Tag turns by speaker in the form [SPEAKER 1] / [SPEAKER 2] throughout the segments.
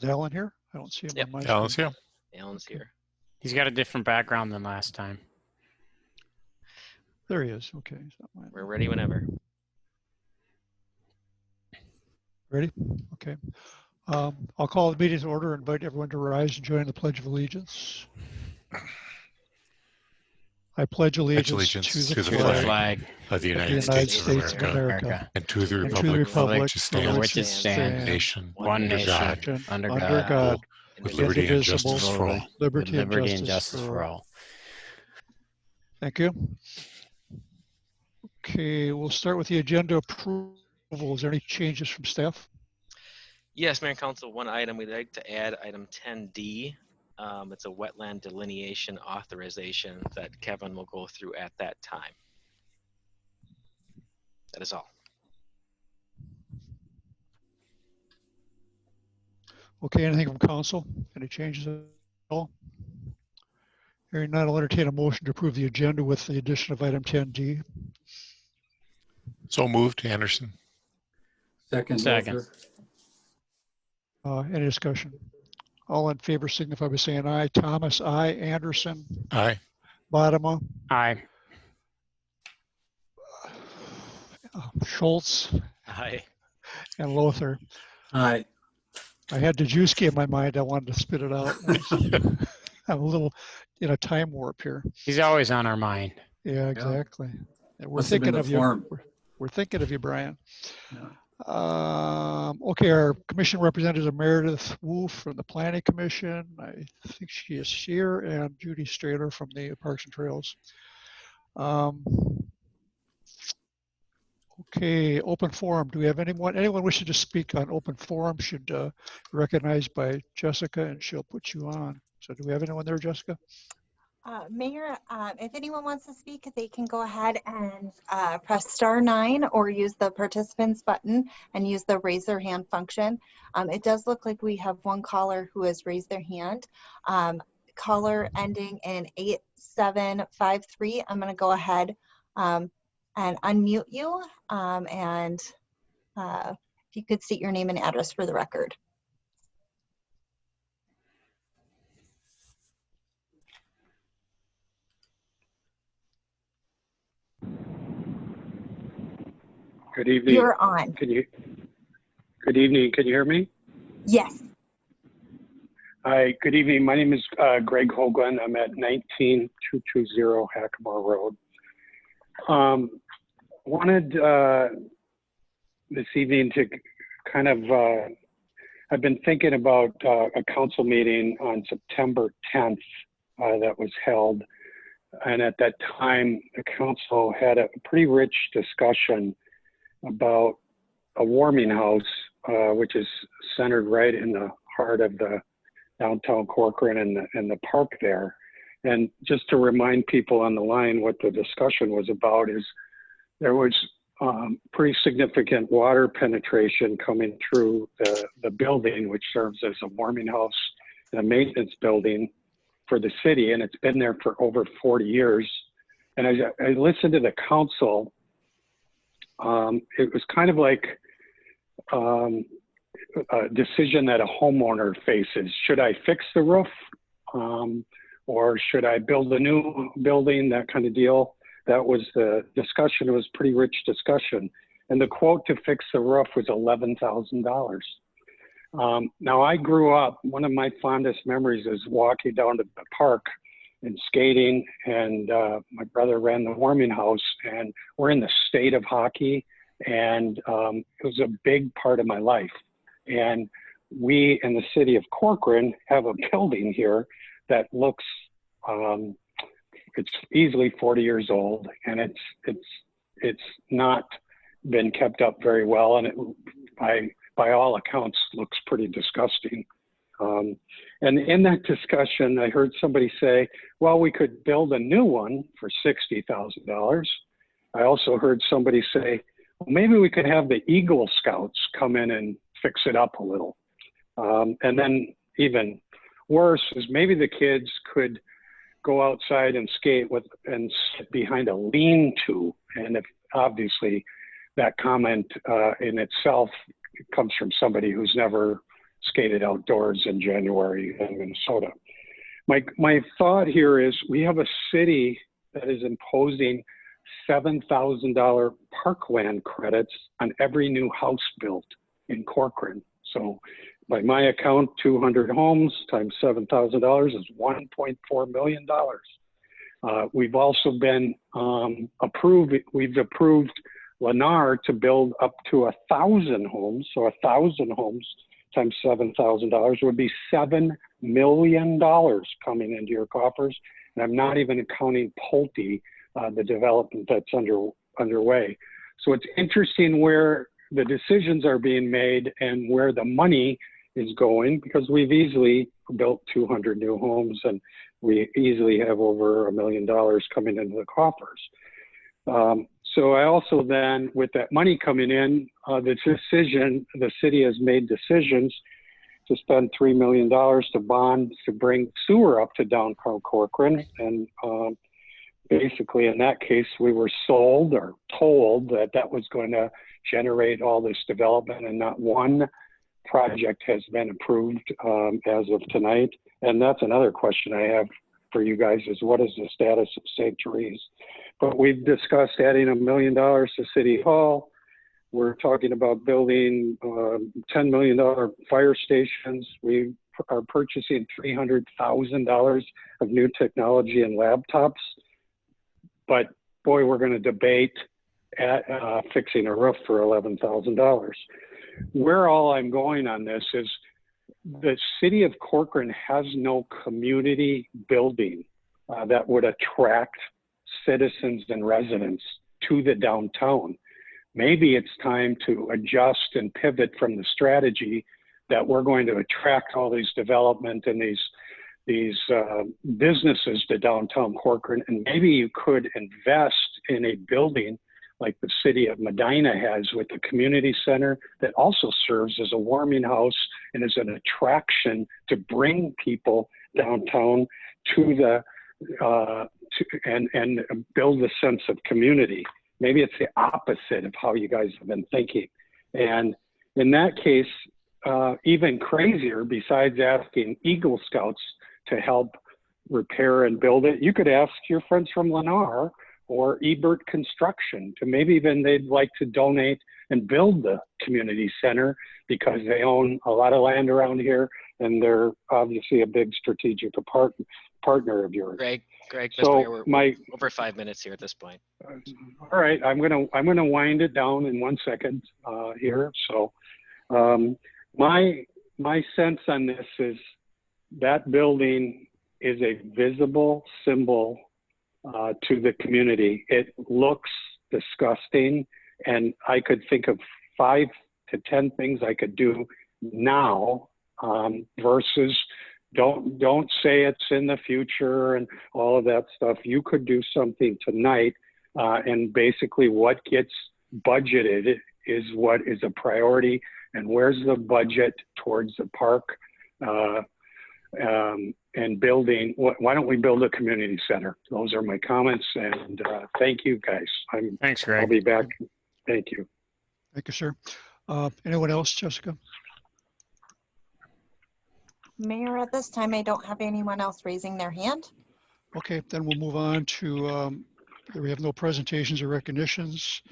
[SPEAKER 1] Is Alan here? I don't see him
[SPEAKER 2] Yep.
[SPEAKER 1] on my
[SPEAKER 3] Alan's
[SPEAKER 1] screen.
[SPEAKER 3] here.
[SPEAKER 2] Alan's here.
[SPEAKER 4] He's got a different background than last time.
[SPEAKER 1] There he is. Okay.
[SPEAKER 2] We're ready whenever.
[SPEAKER 1] Ready? Okay. I'll call the meeting to order and invite everyone to rise and join the Pledge of Allegiance. I pledge allegiance to the flag
[SPEAKER 3] of the
[SPEAKER 1] of
[SPEAKER 3] United States of America and to the republic which
[SPEAKER 4] it
[SPEAKER 3] stands,
[SPEAKER 4] nation,
[SPEAKER 3] one
[SPEAKER 4] nation,
[SPEAKER 3] nation,
[SPEAKER 4] under
[SPEAKER 1] under God,
[SPEAKER 3] with liberty and
[SPEAKER 1] indivisible,
[SPEAKER 3] justice for all.
[SPEAKER 1] liberty and justice for all. Thank you. Okay, we'll start with the agenda approval. Is there any changes from staff?
[SPEAKER 2] Yes, Mayor and Council, one item we'd like to add, item 10D. It's a wetland delineation authorization that Kevin will go through at that time. That is all.
[SPEAKER 1] Okay, anything from council? Any changes at all? Hearing none, I'll entertain a motion to approve the agenda with the addition of item 10D.
[SPEAKER 3] So moved, Anderson.
[SPEAKER 5] Second.
[SPEAKER 1] Any discussion? All in favor signify by saying aye. Thomas, aye. Anderson,
[SPEAKER 3] Aye.
[SPEAKER 1] Bodema,
[SPEAKER 4] Aye.
[SPEAKER 1] Schultz,
[SPEAKER 2] Aye.
[SPEAKER 1] and Lothar.
[SPEAKER 5] Aye.
[SPEAKER 1] I had Dejewski in my mind. I wanted to spit it out. I'm a little in a time warp here.
[SPEAKER 4] He's always on our mind.
[SPEAKER 1] Yeah, exactly. And we're
[SPEAKER 5] Must have
[SPEAKER 1] thinking
[SPEAKER 5] been
[SPEAKER 1] of
[SPEAKER 5] the
[SPEAKER 1] you.
[SPEAKER 5] form.
[SPEAKER 1] We're thinking of you, Brian.
[SPEAKER 5] Yeah.
[SPEAKER 1] Okay, our commission representative Meredith Wolf from the Planning Commission. I think she is here, and Judy Strader from the Parks and Trails. Okay, open forum. Do we have anyone wishing to speak on open forum should be recognized by Jessica, and she'll put you on. So do we have anyone there, Jessica?
[SPEAKER 6] Mayor, if anyone wants to speak, they can go ahead and press *9 or use the participants button and use the raise their hand function. It does look like we have one caller who has raised their hand. Caller ending in 8753. I'm going to go ahead and unmute you, and if you could state your name and address for the record.
[SPEAKER 7] Good evening.
[SPEAKER 6] You're on.
[SPEAKER 7] Good evening. Can you hear me?
[SPEAKER 6] Yes.
[SPEAKER 7] Hi. Good evening. My name is Greg Hoagland. I'm at 19220 Hackamore Road. Wanted this evening to kind of, I've been thinking about a council meeting on September 10th that was held. And at that time, the council had a pretty rich discussion about a warming house, which is centered right in the heart of the downtown Corcoran and the park there. And just to remind people on the line what the discussion was about is there was pretty significant water penetration coming through the building, which serves as a warming house and a maintenance building for the city. And it's been there for over 40 years. And as I listened to the council, it was kind of like a decision that a homeowner faces. Should I fix the roof? Or should I build a new building? That kind of deal. That was the discussion. It was a pretty rich discussion. And the quote to fix the roof was $11,000. Now I grew up, one of my fondest memories is walking down to the park and skating, and my brother ran the warming house, and we're in the state of hockey, and it was a big part of my life. And we in the city of Corcoran have a building here that looks, it's easily 40 years old, and it's not been kept up very well, and it, by all accounts, looks pretty disgusting. And in that discussion, I heard somebody say, well, we could build a new one for $60,000. I also heard somebody say, well, maybe we could have the Eagle Scouts come in and fix it up a little. And then even worse is maybe the kids could go outside and skate and sit behind a lean-to. And if obviously that comment in itself comes from somebody who's never skated outdoors in January in Minnesota. My thought here is we have a city that is imposing $7,000 parkland credits on every new house built in Corcoran. So by my account, 200 homes times $7,000 is $1.4 million. We've also been we've approved Lennar to build up to 1,000 homes. So 1,000 homes times $7,000 would be $7 million coming into your coffers. And I'm not even counting Pulte, the development that's underway. So it's interesting where the decisions are being made and where the money is going, because we've easily built 200 new homes and we easily have over $1 million coming into the coffers. So I also then, with that money coming in, the city has made decisions to spend $3 million to bond to bring sewer up to downtown Corcoran. And basically in that case, we were sold or told that that was going to generate all this development, and not one project has been approved as of tonight. And that's another question I have for you guys, is what is the status of St. Therese? But we've discussed adding $1 million to City Hall. We're talking about building $10 million fire stations. We are purchasing $300,000 of new technology and laptops. But boy, we're going to debate fixing a roof for $11,000. Where all I'm going on this is the city of Corcoran has no community building that would attract citizens and residents to the downtown. Maybe it's time to adjust and pivot from the strategy that we're going to attract all these development and these businesses to downtown Corcoran, and maybe you could invest in a building like the city of Medina has with the community center that also serves as a warming house and as an attraction to bring people downtown to the and build a sense of community. Maybe it's the opposite of how you guys have been thinking. And in that case, even crazier, besides asking Eagle Scouts to help repair and build it, you could ask your friends from Lennar or Ebert Construction to maybe even they'd like to donate and build the community center, because they own a lot of land around here and they're obviously a big strategic partner of yours.
[SPEAKER 2] Greg,
[SPEAKER 7] so
[SPEAKER 2] we're over 5 minutes here at this point.
[SPEAKER 7] All right, I'm gonna wind it down in 1 second here. So my sense on this is that building is a visible symbol to the community. It looks disgusting, and I could think of 5 to 10 things I could do now versus don't say it's in the future and all of that stuff. You could do something tonight, and basically what gets budgeted is what is a priority, and where's the budget towards the park and building. Why don't we build a community center? Those are my comments, and thank you guys.
[SPEAKER 4] Thanks, Greg.
[SPEAKER 7] I'll be back. Thank you.
[SPEAKER 1] Thank you, sir. Anyone else, Jessica?
[SPEAKER 6] Mayor, at this time, I don't have anyone else raising their hand.
[SPEAKER 1] Okay, then we'll move on to, we have no presentations or recognitions.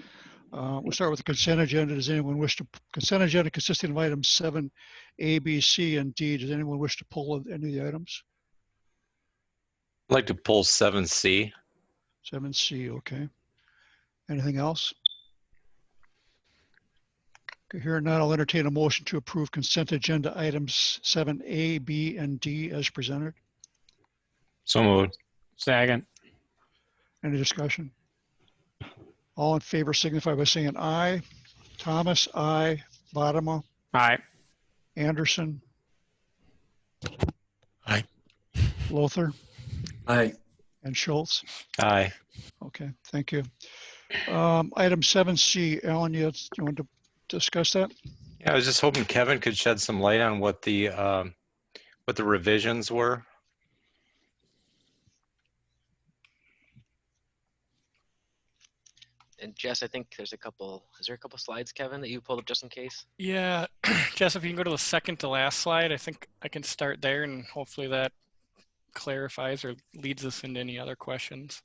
[SPEAKER 1] We'll start with the consent agenda. Does anyone wish to, consent agenda consisting of items 7A, B, C, and D. Does anyone wish to pull any of the items?
[SPEAKER 3] I'd like to pull 7C.
[SPEAKER 1] 7C, okay. Anything else? Okay, here and now I'll entertain a motion to approve consent agenda items 7A, B, and D as presented.
[SPEAKER 3] So moved.
[SPEAKER 4] Second.
[SPEAKER 1] Any discussion? All in favor signify by saying aye. Thomas, aye. Bottomo,
[SPEAKER 4] Aye.
[SPEAKER 1] Anderson,
[SPEAKER 3] Aye.
[SPEAKER 1] Lothar,
[SPEAKER 5] Aye.
[SPEAKER 1] and Schultz.
[SPEAKER 3] Aye.
[SPEAKER 1] Okay, thank you. Item 7C, Alan, you want to discuss that?
[SPEAKER 3] Yeah, I was just hoping Kevin could shed some light on what the revisions were.
[SPEAKER 2] And Jess, I think there's a couple, is there a couple slides, Kevin, that you pulled up just in case?
[SPEAKER 4] Yeah, Jess, if you can go to the second to last slide, I think I can start there and hopefully that clarifies or leads us into any other questions.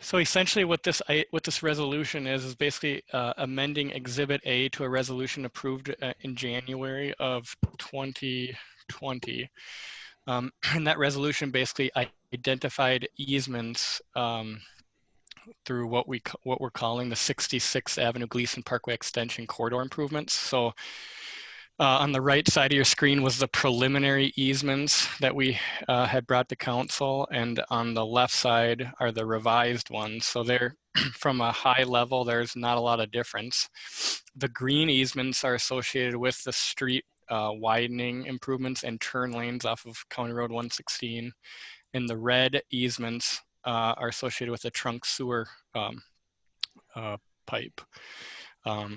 [SPEAKER 4] So essentially what this resolution is basically amending Exhibit A to a resolution approved in January of 2020. And that resolution basically identified easements through what we're calling the 66th Avenue Gleason Parkway Extension corridor improvements. So on the right side of your screen was the preliminary easements that we had brought to council, and on the left side are the revised ones. So they're from a high level, there's not a lot of difference. The green easements are associated with the street widening improvements and turn lanes off of County Road 116, and the red easements are associated with the trunk sewer pipe.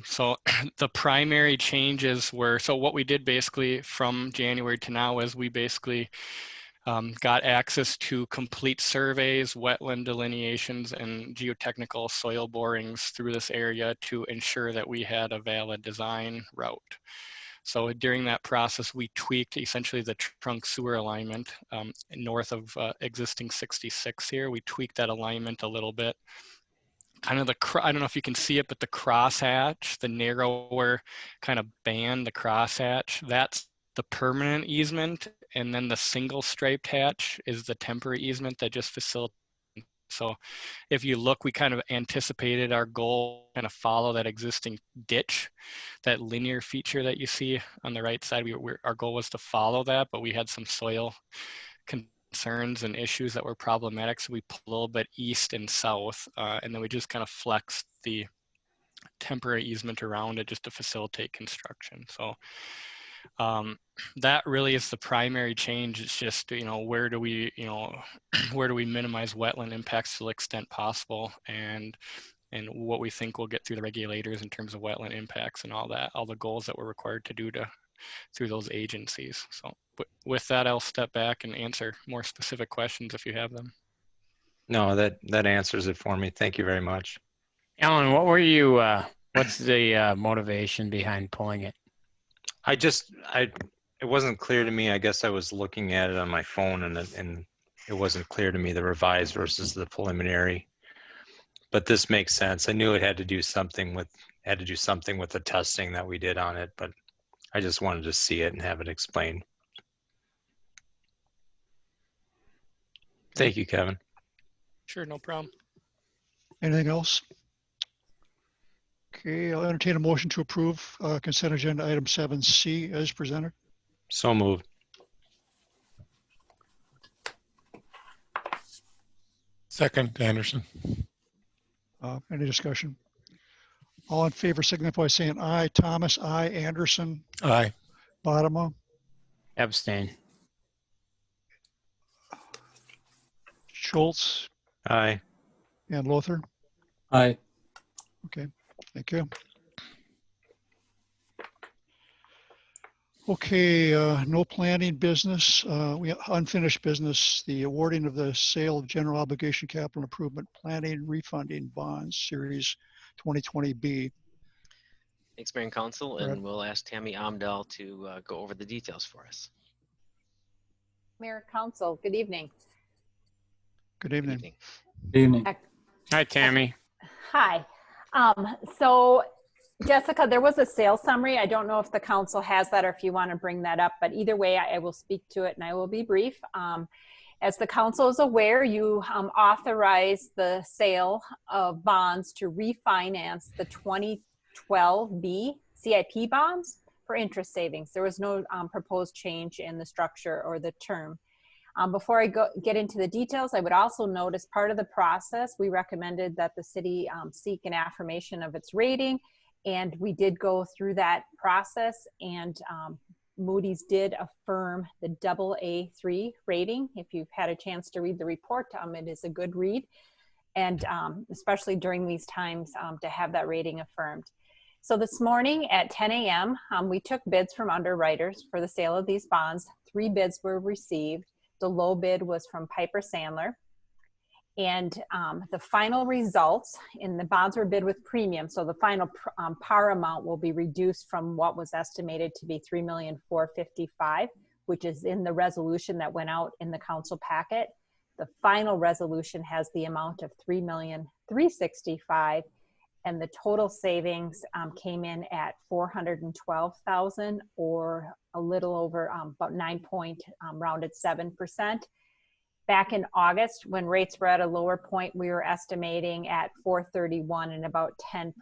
[SPEAKER 4] So the primary changes were, so what we did basically from January to now is we basically got access to complete surveys, wetland delineations, and geotechnical soil borings through this area to ensure that we had a valid design route. So during that process, we tweaked essentially the trunk sewer alignment north of existing 66 here. We tweaked that alignment a little bit. Kind of I don't know if you can see it, but the crosshatch, the narrower kind of band, the crosshatch, that's the permanent easement. And then the single striped hatch is the temporary easement that just facilitates. So if you look, we kind of anticipated our goal kind of follow that existing ditch, that linear feature that you see on the right side. Our goal was to follow that, but we had some soil concerns and issues that were problematic. So we pulled a little bit east and south, and then we just kind of flexed the temporary easement around it just to facilitate construction. So that really is the primary change. It's just, where do we, where do we minimize wetland impacts to the extent possible, and what we think we'll get through the regulators in terms of wetland impacts and all that, all the goals that we're required to do through those agencies. So with that, I'll step back and answer more specific questions if you have them.
[SPEAKER 3] No, that answers it for me. Thank you very much.
[SPEAKER 4] Alan, what were you, what's the motivation behind pulling it?
[SPEAKER 3] It wasn't clear to me. I guess I was looking at it on my phone and it wasn't clear to me, the revised versus the preliminary. But this makes sense. I knew it had to do something with the testing that we did on it, but I just wanted to see it and have it explained. Thank you, Kevin.
[SPEAKER 4] Sure, no problem.
[SPEAKER 1] Anything else? Okay, I'll entertain a motion to approve consent agenda item 7C as presented.
[SPEAKER 3] So moved.
[SPEAKER 8] Second, Anderson.
[SPEAKER 1] Any discussion? All in favor signify by saying aye. Thomas, aye. Anderson,
[SPEAKER 8] Aye.
[SPEAKER 1] Bottomo,
[SPEAKER 4] Abstain.
[SPEAKER 1] Schultz,
[SPEAKER 3] Aye.
[SPEAKER 1] and Lothar.
[SPEAKER 5] Aye.
[SPEAKER 1] Okay, thank you. Okay, no planning business. We have unfinished business, the awarding of the sale of general obligation capital improvement planning refunding bonds series 2020B.
[SPEAKER 2] Thanks, Mayor and Council,
[SPEAKER 1] Right.
[SPEAKER 2] and we'll ask Tammy Amdahl to go over the details for us.
[SPEAKER 9] Mayor and Council, good evening.
[SPEAKER 1] Good
[SPEAKER 2] Good
[SPEAKER 1] evening.
[SPEAKER 2] evening.
[SPEAKER 5] Good evening.
[SPEAKER 4] Hi, Tammy.
[SPEAKER 9] Hi. So Jessica, there was a sales summary. I don't know if the council has that or if you want to bring that up, but either way, I will speak to it and I will be brief. As the council is aware, you authorized the sale of bonds to refinance the 2012B CIP bonds for interest savings. There was no proposed change in the structure or the term. Before I get into the details, I would also note as part of the process, we recommended that the city seek an affirmation of its rating, and we did go through that process, and Moody's did affirm the AA3 rating. If you've had a chance to read the report, it is a good read, and especially during these times to have that rating affirmed. So this morning at 10 a.m., we took bids from underwriters for the sale of these bonds. 3 bids were received. The low bid was from Piper Sandler. And the final results in the bonds were bid with premium. So the final par amount will be reduced from what was estimated to be $3,455,000, which is in the resolution that went out in the council packet. The final resolution has the amount of $3,365,000, and the total savings came in at $412,000, or a little over about 7%. Back in August, when rates were at a lower point, we were estimating at 431 and about 10%.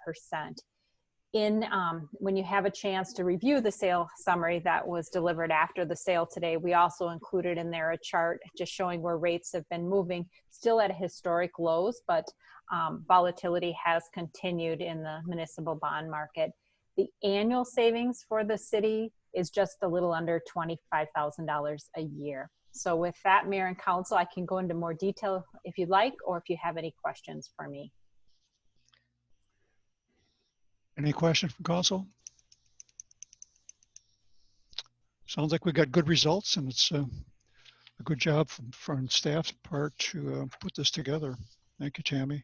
[SPEAKER 9] When you have a chance to review the sale summary that was delivered after the sale today, we also included in there a chart just showing where rates have been moving, still at historic lows, but volatility has continued in the municipal bond market. The annual savings for the city is just a little under $25,000 a year. So with that, Mayor and Council, I can go into more detail if you'd like, or if you have any questions for me.
[SPEAKER 1] Any questions from Council? Sounds like we got good results, and it's a good job from staff's part to put this together. Thank you, Tammy.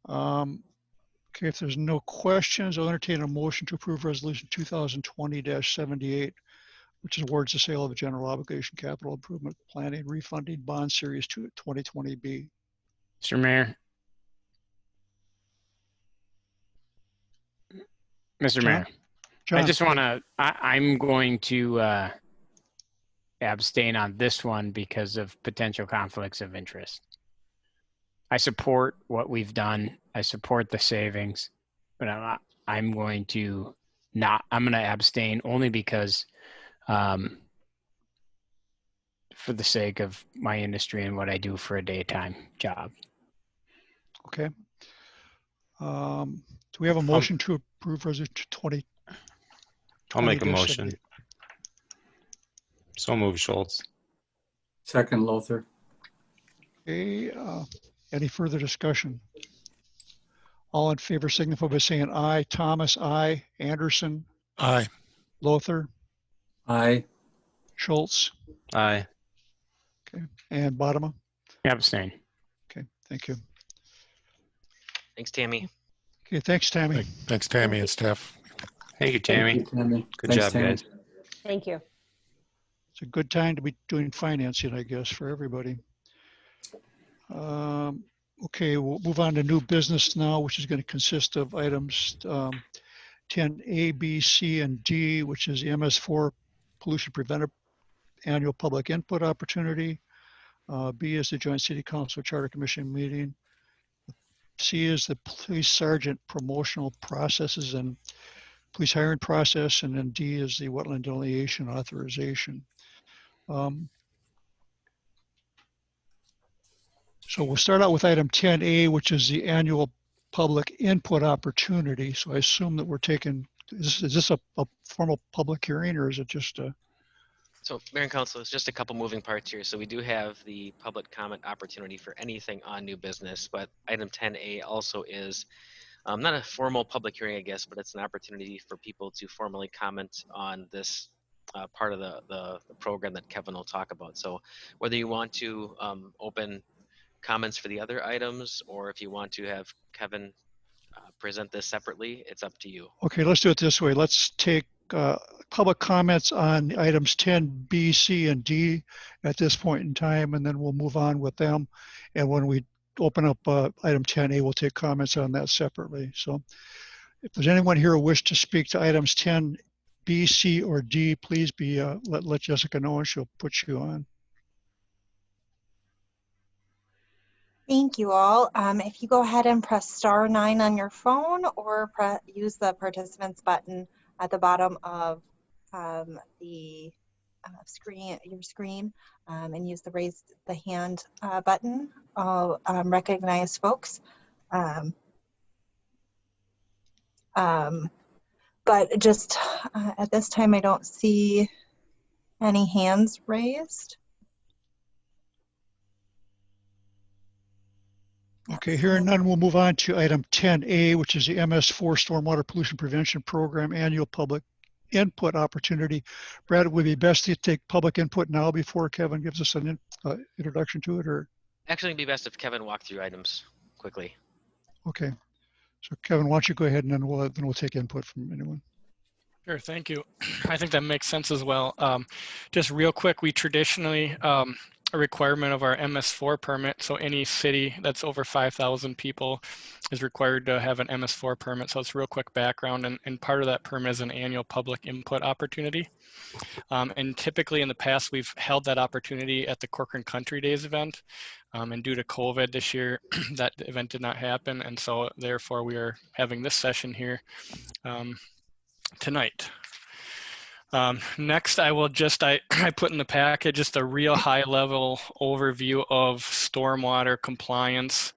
[SPEAKER 1] Okay, if there's no questions, I'll entertain a motion to approve Resolution 2020-78, which awards the sale of a general obligation capital improvement planning refunding bond series 2020B.
[SPEAKER 10] Mr. Mayor. Mr.
[SPEAKER 1] John?
[SPEAKER 10] Mayor,
[SPEAKER 1] John,
[SPEAKER 10] I just want to, I'm going to abstain on this one because of potential conflicts of interest. I support what we've done. I support the savings, but I'm going to abstain only because for the sake of my industry and what I do for a daytime job.
[SPEAKER 1] Okay. Do we have a motion to approve Resolution 20?
[SPEAKER 3] I'll make a motion. So move, Schultz.
[SPEAKER 5] Second, Lothar.
[SPEAKER 1] Okay. Any further discussion? All in favor signify by saying aye. Thomas, aye. Anderson,
[SPEAKER 8] Aye.
[SPEAKER 1] Lothar,
[SPEAKER 5] Aye.
[SPEAKER 1] Schultz,
[SPEAKER 3] Aye.
[SPEAKER 1] okay, and Bodema.
[SPEAKER 10] Abstain.
[SPEAKER 1] Okay, thank you.
[SPEAKER 2] Thanks, Tammy.
[SPEAKER 1] Okay, thanks, Tammy.
[SPEAKER 8] Thanks, Tammy and staff.
[SPEAKER 3] Thank you, Tammy.
[SPEAKER 5] Thank you, Tammy.
[SPEAKER 3] Good
[SPEAKER 5] Thanks,
[SPEAKER 3] job,
[SPEAKER 5] Tammy.
[SPEAKER 3] guys.
[SPEAKER 9] Thank you.
[SPEAKER 1] It's a good time to be doing financing, I guess, for everybody. Okay, we'll move on to new business now, which is going to consist of items 10A, B, C, and D, which is the MS4 pollution preventive annual public input opportunity. B is the Joint City Council Charter Commission meeting. C is the police sergeant promotional processes and police hiring process. And then D is the wetland delineation authorization. So we'll start out with item 10A, which is the annual public input opportunity. So I assume that we're taking, is this a formal public hearing, or is it just a?
[SPEAKER 2] So Mayor and Council, it's just a couple moving parts here. So we do have the public comment opportunity for anything on new business, but item 10A also is not a formal public hearing, I guess, but it's an opportunity for people to formally comment on this part of the program that Kevin will talk about. So whether you want to open comments for the other items, or if you want to have Kevin present this separately, it's up to you.
[SPEAKER 1] Okay, let's do it this way. Let's take public comments on items 10, B, C, and D at this point in time, and then we'll move on with them. And when we open up item 10A, we'll take comments on that separately. So if there's anyone here who wishes to speak to items 10, B, C, or D, please let Jessica know and she'll put you on.
[SPEAKER 6] Thank you all. If you go ahead and press *9 on your phone, or use the participants button at the bottom of the your screen, and use the raise the hand button, I'll recognize folks. But just at this time, I don't see any hands raised.
[SPEAKER 1] Okay, hearing none, we'll move on to item 10A, which is the MS4 Stormwater Pollution Prevention Program Annual Public Input Opportunity. Brad, would it be best to take public input now before Kevin gives us an introduction to it, or?
[SPEAKER 2] Actually, it'd be best if Kevin walked through items quickly.
[SPEAKER 1] Okay, so Kevin, why don't you go ahead and then we'll take input from anyone.
[SPEAKER 4] Sure, thank you. I think that makes sense as well. Just real quick, we traditionally, a requirement of our MS4 permit, so any city that's over 5,000 people is required to have an MS4 permit. So it's real quick background, and part of that permit is an annual public input opportunity. And typically in the past, we've held that opportunity at the Corcoran Country Days event. And due to COVID this year, that event did not happen. And so therefore we are having this session here tonight. Next, I will just, I put in the packet just a real high level overview of stormwater compliance.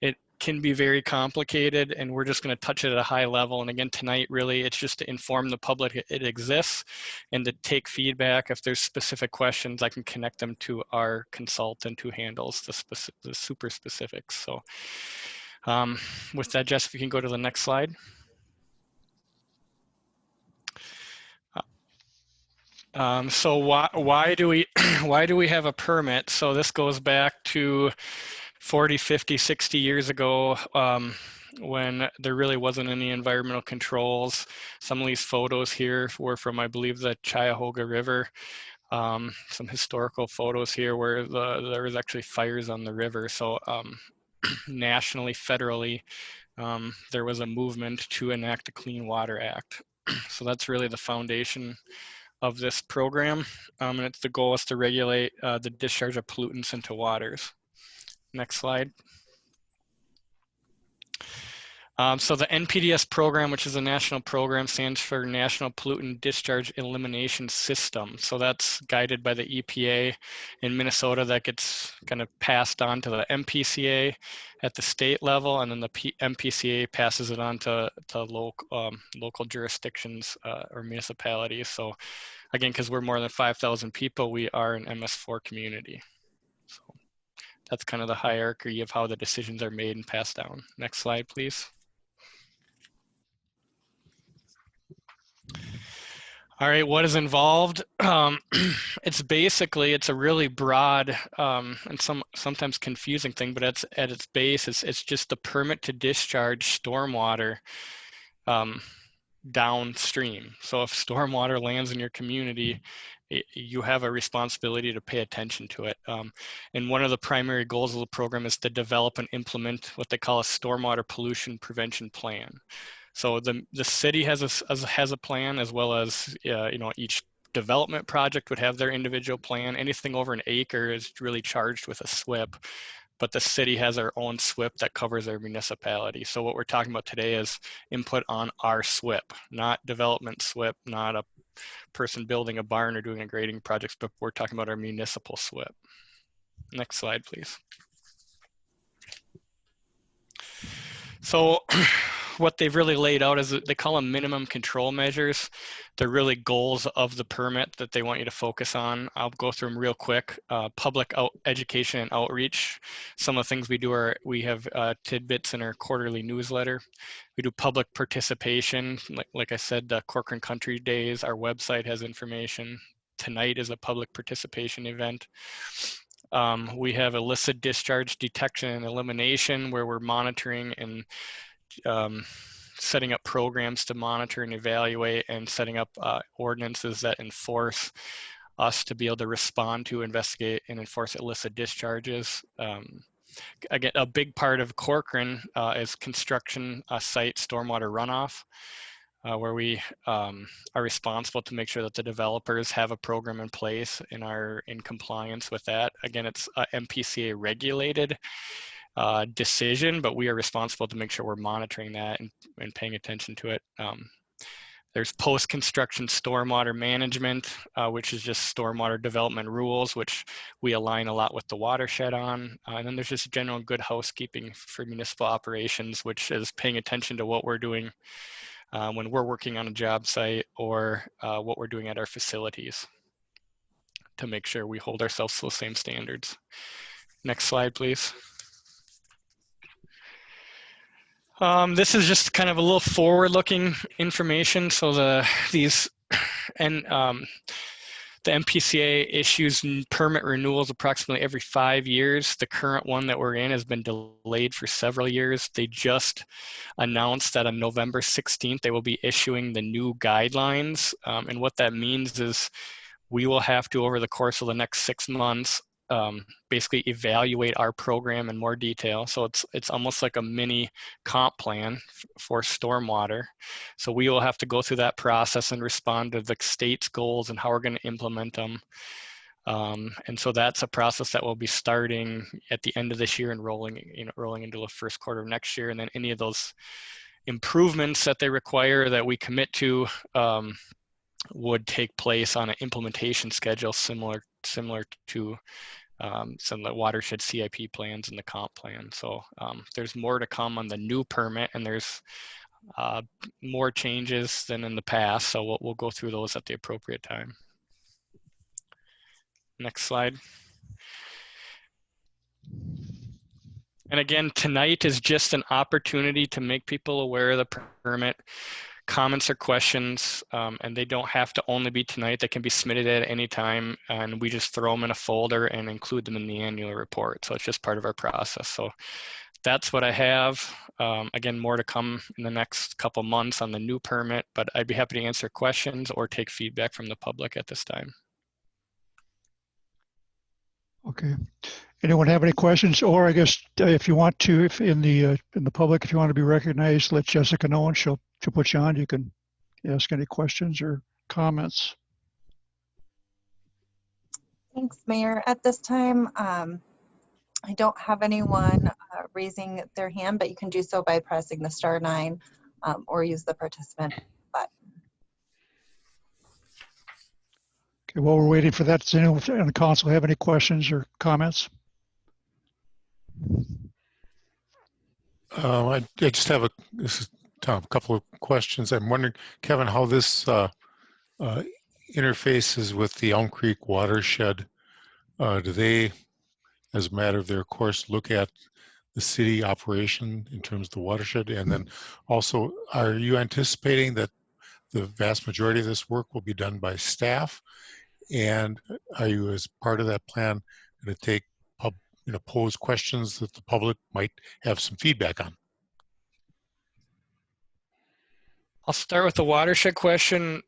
[SPEAKER 4] It can be very complicated, and we're just going to touch it at a high level. And again, tonight, really, it's just to inform the public it exists and to take feedback. If there's specific questions, I can connect them to our consultant who handles the super specifics. So with that, Jess, if you can go to the next slide. So why do we why do we have a permit? So this goes back to 40, 50, 60 years ago when there really wasn't any environmental controls. Some of these photos here were from, I believe, the Cuyahoga River. Some historical photos here where there was actually fires on the river. So nationally, federally, there was a movement to enact the Clean Water Act. So that's really the foundation of this program, and the goal is to regulate the discharge of pollutants into waters. Next slide. So the NPDES program, which is a national program, stands for National Pollutant Discharge Elimination System. So that's guided by the EPA in Minnesota. That gets kind of passed on to the MPCA at the state level, and then the MPCA passes it on to local jurisdictions or municipalities. So again, because we're more than 5,000 people, we are an MS4 community. So that's kind of the hierarchy of how the decisions are made and passed down. Next slide, please. All right, what is involved? It's a really broad and sometimes confusing thing, but at its base, it's just the permit to discharge stormwater downstream. So if stormwater lands in your community, you have a responsibility to pay attention to it. And one of the primary goals of the program is to develop and implement what they call a stormwater pollution prevention plan. So the city has a plan, as well as each development project would have their individual plan. Anything over an acre is really charged with a SWIP, but the city has our own SWIP that covers their municipality. So what we're talking about today is input on our SWIP, not development SWIP, not a person building a barn or doing a grading project, but we're talking about our municipal SWIP. Next slide, please. So what they've really laid out is they call them minimum control measures. They're really goals of the permit that they want you to focus on. I'll go through them real quick. Public education and outreach. Some of the things we do are, we have tidbits in our quarterly newsletter. We do public participation. Like I said, the Corcoran Country Days, our website has information. Tonight is a public participation event. We have illicit discharge detection and elimination, where we're monitoring and setting up programs to monitor and evaluate, and setting up ordinances that enforce us to be able to respond to, investigate, and enforce illicit discharges. Again, a big part of Corcoran is construction site stormwater runoff, where we are responsible to make sure that the developers have a program in place and are in compliance with that. Again, it's MPCA regulated decision, but we are responsible to make sure we're monitoring that and paying attention to it. There's post-construction stormwater management, which is just stormwater development rules, which we align a lot with the watershed on. And then there's just general good housekeeping for municipal operations, which is paying attention to what we're doing when we're working on a job site, or what we're doing at our facilities, to make sure we hold ourselves to the same standards. Next slide, please. This is just kind of a little forward-looking information. So the MPCA issues permit renewals approximately every 5 years. The current one that we're in has been delayed for several years. They just announced that on November 16th, they will be issuing the new guidelines. And what that means is we will have to, over the course of the next 6 months, basically evaluate our program in more detail. So it's almost like a mini comp plan for stormwater. So we will have to go through that process and respond to the state's goals and how we're going to implement them. And so that's a process that will be starting at the end of this year and rolling into the first quarter of next year. And then any of those improvements that they require that we commit to would take place on an implementation schedule similar to some of the watershed CIP plans and the comp plan. So there's more to come on the new permit, and there's more changes than in the past. So we'll go through those at the appropriate time. Next slide. And again, tonight is just an opportunity to make people aware of the permit. Comments or questions, and they don't have to only be tonight. They can be submitted at any time, and we just throw them in a folder and include them in the annual report. So it's just part of our process. So that's what I have. Again, more to come in the next couple months on the new permit, but I'd be happy to answer questions or take feedback from the public at this time.
[SPEAKER 1] Okay. Anyone have any questions? Or I guess if you want to, if in the public, if you want to be recognized, let Jessica know and she'll put you on. You can ask any questions or comments.
[SPEAKER 6] Thanks, Mayor. At this time, I don't have anyone raising their hand, but you can do so by pressing the *9 or use the participant button.
[SPEAKER 1] Okay, while we're waiting for that, does anyone on the council have any questions or comments?
[SPEAKER 8] I just have this is Tom, a couple of questions. I'm wondering, Kevin, how this interfaces with the Elm Creek watershed. Do they, as a matter of their course, look at the city operation in terms of the watershed? And then also, are you anticipating that the vast majority of this work will be done by staff? And are you, as part of that plan, going to take pose questions that the public might have some feedback on?
[SPEAKER 4] I'll start with the watershed question.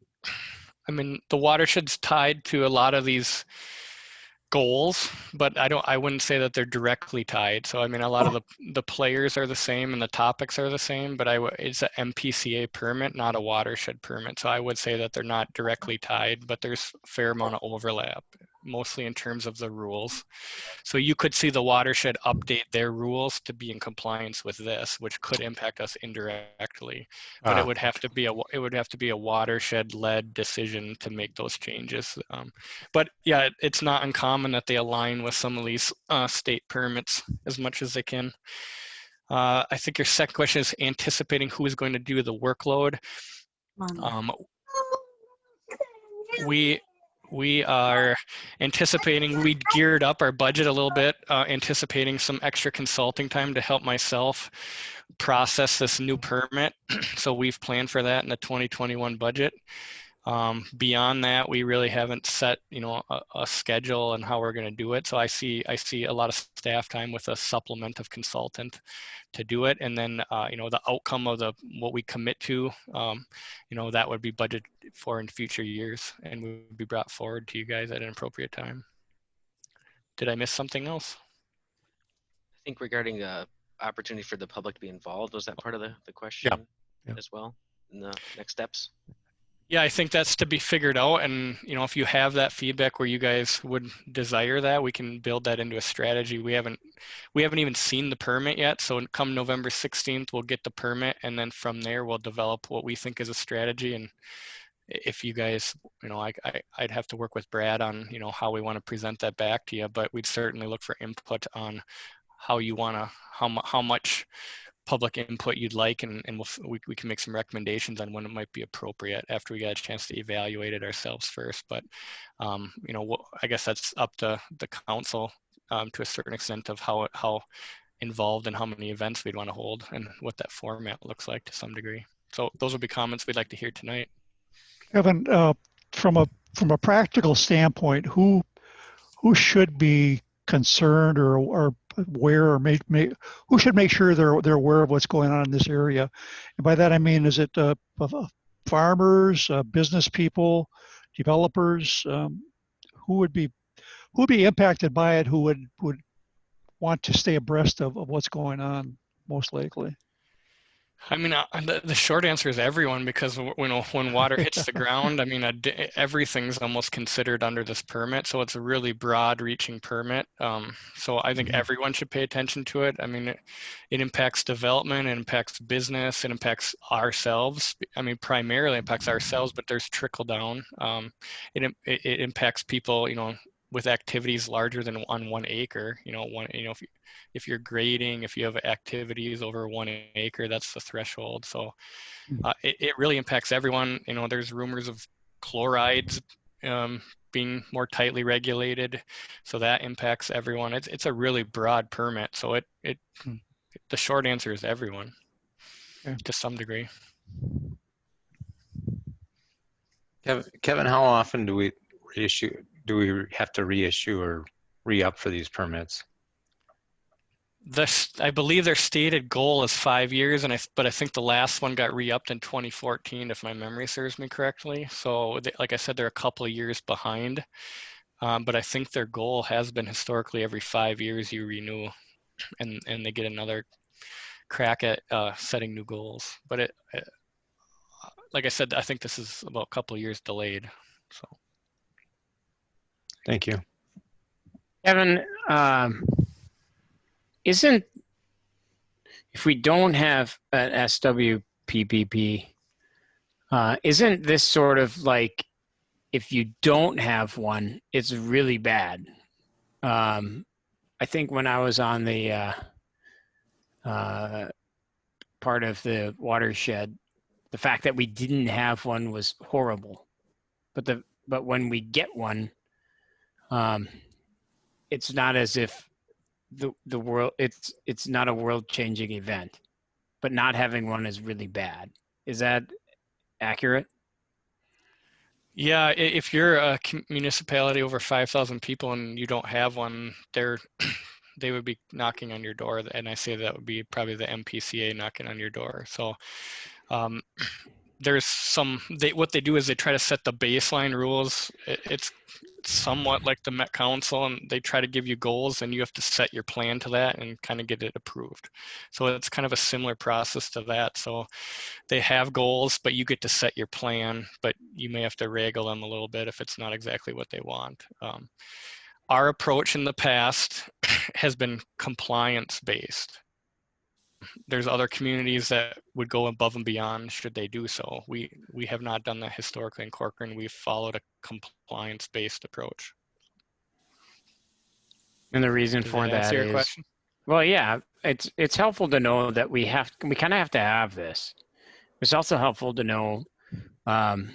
[SPEAKER 4] I mean, the watershed's tied to a lot of these goals, but I wouldn't say that they're directly tied. So I mean, a lot of the players are the same and the topics are the same, but it's an MPCA permit, not a watershed permit. So I would say that they're not directly tied, but there's a fair amount of overlap, mostly in terms of the rules. So you could see the watershed update their rules to be in compliance with this, which could impact us indirectly. But it would have to be a watershed-led decision to make those changes. But yeah, it's not uncommon that they align with some of these state permits as much as they can. I think your second question is anticipating who is going to do the workload. We are anticipating, we geared up our budget a little bit, anticipating some extra consulting time to help myself process this new permit. So we've planned for that in the 2021 budget. Beyond that, we really haven't set, a schedule and how we're going to do it. So I see a lot of staff time with a supplement of consultant to do it, and then the outcome of what we commit to, that would be budgeted for in future years and would be brought forward to you guys at an appropriate time. Did I miss something else?
[SPEAKER 2] I think regarding the opportunity for the public to be involved, was that part of the question as well in the next steps?
[SPEAKER 4] Yeah, I think that's to be figured out. And, if you have that feedback where you guys would desire that, we can build that into a strategy. We haven't even seen the permit yet. So come November 16th, we'll get the permit. And then from there, we'll develop what we think is a strategy. And if you guys, I'd have to work with Brad on, how we want to present that back to you. But we'd certainly look for input on how you want to, how much public input you'd like, and we can make some recommendations on when it might be appropriate after we get a chance to evaluate it ourselves first. But I guess that's up to the council to a certain extent of how involved in how many events we'd want to hold and what that format looks like to some degree. So those would be comments we'd like to hear tonight.
[SPEAKER 1] Kevin, from a practical standpoint, who should be concerned or aware, or who should make sure they're aware of what's going on in this area? And by that I mean, is it farmers, business people, developers? Who would be impacted by it? Who would want to stay abreast of what's going on most likely?
[SPEAKER 4] I mean, the short answer is everyone, because when water hits the ground, I mean, everything's almost considered under this permit. So it's a really broad reaching permit. So I think everyone should pay attention to it. I mean, it impacts development, it impacts business, it impacts ourselves. I mean, primarily impacts ourselves, but there's trickle down. It impacts people, with activities larger than on 1 acre, if you're grading, if you have activities over 1 acre, that's the threshold. So it really impacts everyone. There's rumors of chlorides being more tightly regulated, so that impacts everyone. It's a really broad permit, so the short answer is everyone, to some degree.
[SPEAKER 3] Kevin, how often do we have to reissue or re-up for these permits?
[SPEAKER 4] I believe their stated goal is 5 years, but I think the last one got re-upped in 2014, if my memory serves me correctly. So, like I said, they're a couple of years behind, but I think their goal has been historically every 5 years you renew, and they get another crack at setting new goals. But like I said, I think this is about a couple of years delayed. So,
[SPEAKER 3] thank you,
[SPEAKER 10] Kevin. If we don't have an SWPPP, isn't this sort of like, if you don't have one, it's really bad? I think when I was on the part of the watershed, the fact that we didn't have one was horrible. But when we get one, it's not as if the world, it's not a world-changing event, but not having one is really bad. Is that accurate?
[SPEAKER 4] Yeah, if you're a municipality over 5,000 people and you don't have one, they would be knocking on your door, and I say that would be probably the MPCA knocking on your door. So there's what they do is they try to set the baseline rules. It's somewhat like the Met Council, and they try to give you goals, and you have to set your plan to that and kind of get it approved. So it's kind of a similar process to that. So they have goals, but you get to set your plan, but you may have to wrangle them a little bit if it's not exactly what they want. Our approach in the past has been compliance based. There's other communities that would go above and beyond should they do so. We have not done that historically in Corcoran. We've followed a compliance-based approach.
[SPEAKER 10] And the reason for that is, question? Well, yeah, it's helpful to know that we kind of have to have this. It's also helpful to know kind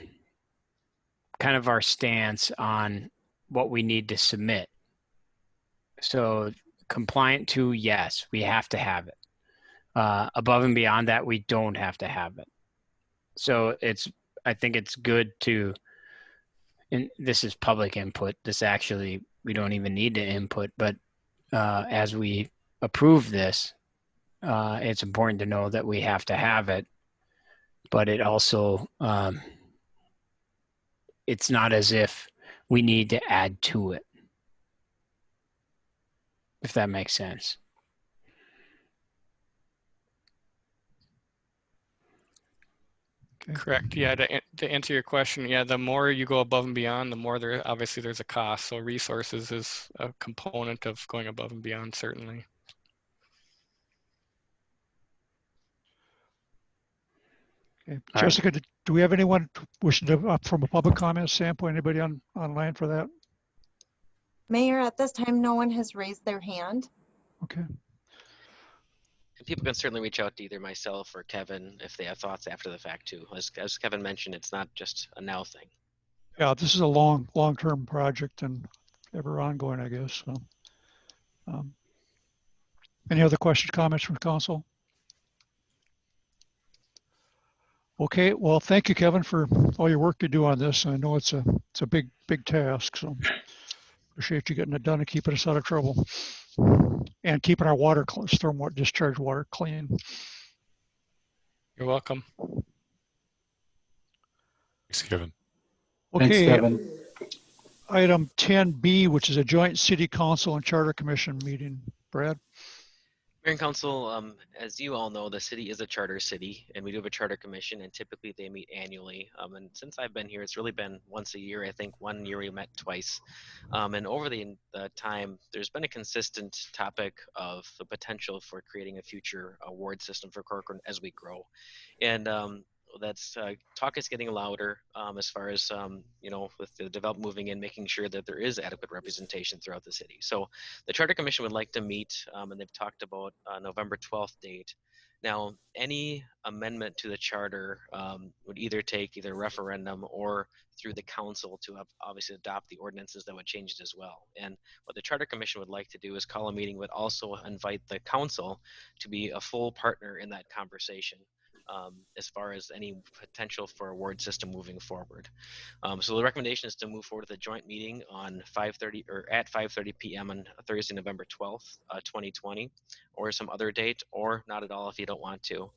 [SPEAKER 10] of our stance on what we need to submit. So compliant to, yes, we have to have it. Above and beyond that, we don't have to have it. So I think it's good to, and this is public input. This actually, we don't even need to input, but as we approve this, it's important to know that we have to have it, but it also, it's not as if we need to add to it, if that makes sense.
[SPEAKER 1] Okay.
[SPEAKER 4] Correct. Yeah, to answer your question, yeah, the more you go above and beyond, the more there's a cost. So resources is a component of going above and beyond, certainly.
[SPEAKER 1] Okay. Jessica, do we have anyone wishing to, from a public comment standpoint, anybody online for that?
[SPEAKER 6] Mayor, at this time, no one has raised their hand.
[SPEAKER 1] Okay.
[SPEAKER 2] People can certainly reach out to either myself or Kevin if they have thoughts after the fact too. As Kevin mentioned, it's not just a now thing.
[SPEAKER 1] Yeah, this is a long-term project and ever ongoing, I guess. So, Any other questions, comments from council? Okay, well, thank you, Kevin, for all your work you do on this. I know it's a big task, so appreciate you getting it done and keeping us out of trouble and keeping our water, stormwater discharge water clean.
[SPEAKER 4] You're welcome.
[SPEAKER 8] Thanks, Kevin.
[SPEAKER 5] Thanks,
[SPEAKER 1] Okay,
[SPEAKER 5] Kevin.
[SPEAKER 1] item 10B, which is a joint city council and charter commission meeting. Brad?
[SPEAKER 2] Mayor and Council, as you all know, the city is a charter city, and we do have a charter commission, and typically they meet annually. And since I've been here, it's really been once a year. I think 1 year we met twice. And over the time, there's been a consistent topic of the potential for creating a future award system for Corcoran as we grow. And that's talk is getting louder as far as you know, with the development moving in, making sure that there is adequate representation throughout the city. So the Charter Commission would like to meet, and they've talked about November 12th date. Now, any amendment to the charter would either take either referendum or through the council to obviously adopt the ordinances that would change it as well. And what the Charter Commission would like to do is call a meeting, but also invite the council to be a full partner in that conversation. As far as any potential for award system moving forward. So the recommendation is to move forward with a joint meeting on 5:30 or at 5:30 p.m. on Thursday, November 12th, 2020, or some other date, or not at all if you don't want to.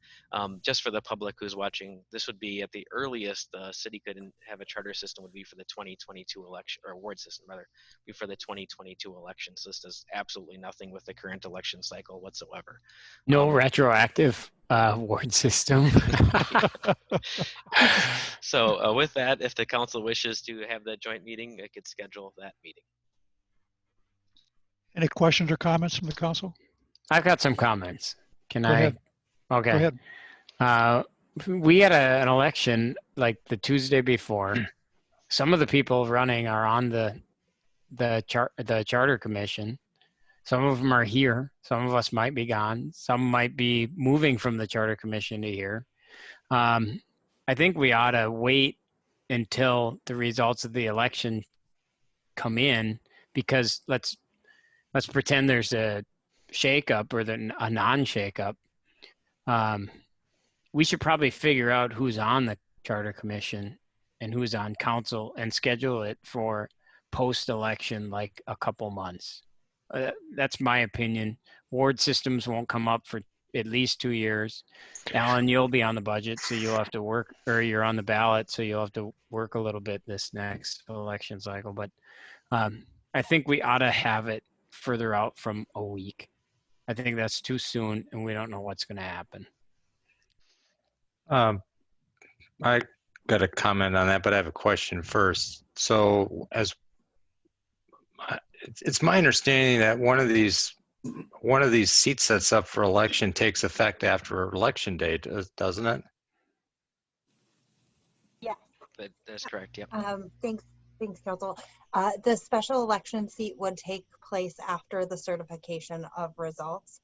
[SPEAKER 2] Just for the public who's watching, this would be at the earliest the city could have a charter system would be for the 2022 election, or award system rather, be for the 2022 election. So this does absolutely nothing with the current election cycle whatsoever.
[SPEAKER 10] No retroactive award system.
[SPEAKER 2] So with that, if the council wishes to have that joint meeting, it could schedule that meeting.
[SPEAKER 1] Any questions or comments from the council?
[SPEAKER 10] I've got some comments. Can
[SPEAKER 1] Go
[SPEAKER 10] I?
[SPEAKER 1] ahead.
[SPEAKER 10] Okay.
[SPEAKER 1] Go ahead.
[SPEAKER 10] We had an election like the Tuesday before. Some of the people running are on the charter commission. Some of them are here. Some of us might be gone. Some might be moving from the charter commission to here. I think we ought to wait until the results of the election come in, because let's pretend there's a shakeup or a non-shakeup. We should probably figure out who's on the charter commission and who's on council and schedule it for post-election, like a couple months. That's my opinion. Ward systems won't come up for at least 2 years. Alan, you'll be on the budget, so you'll have to work, or you're on the ballot, so you'll have to work a little bit this next election cycle. But I think we ought to have it further out from a week. I think that's too soon, and we don't know what's going to happen.
[SPEAKER 3] I got a comment on that, but I have a question first. So it's my understanding that one of these seat sets up for election takes effect after election date, doesn't it?
[SPEAKER 6] Yes.
[SPEAKER 2] That's correct. Yep.
[SPEAKER 6] Thanks, Council. The special election seat would take place after the certification of results.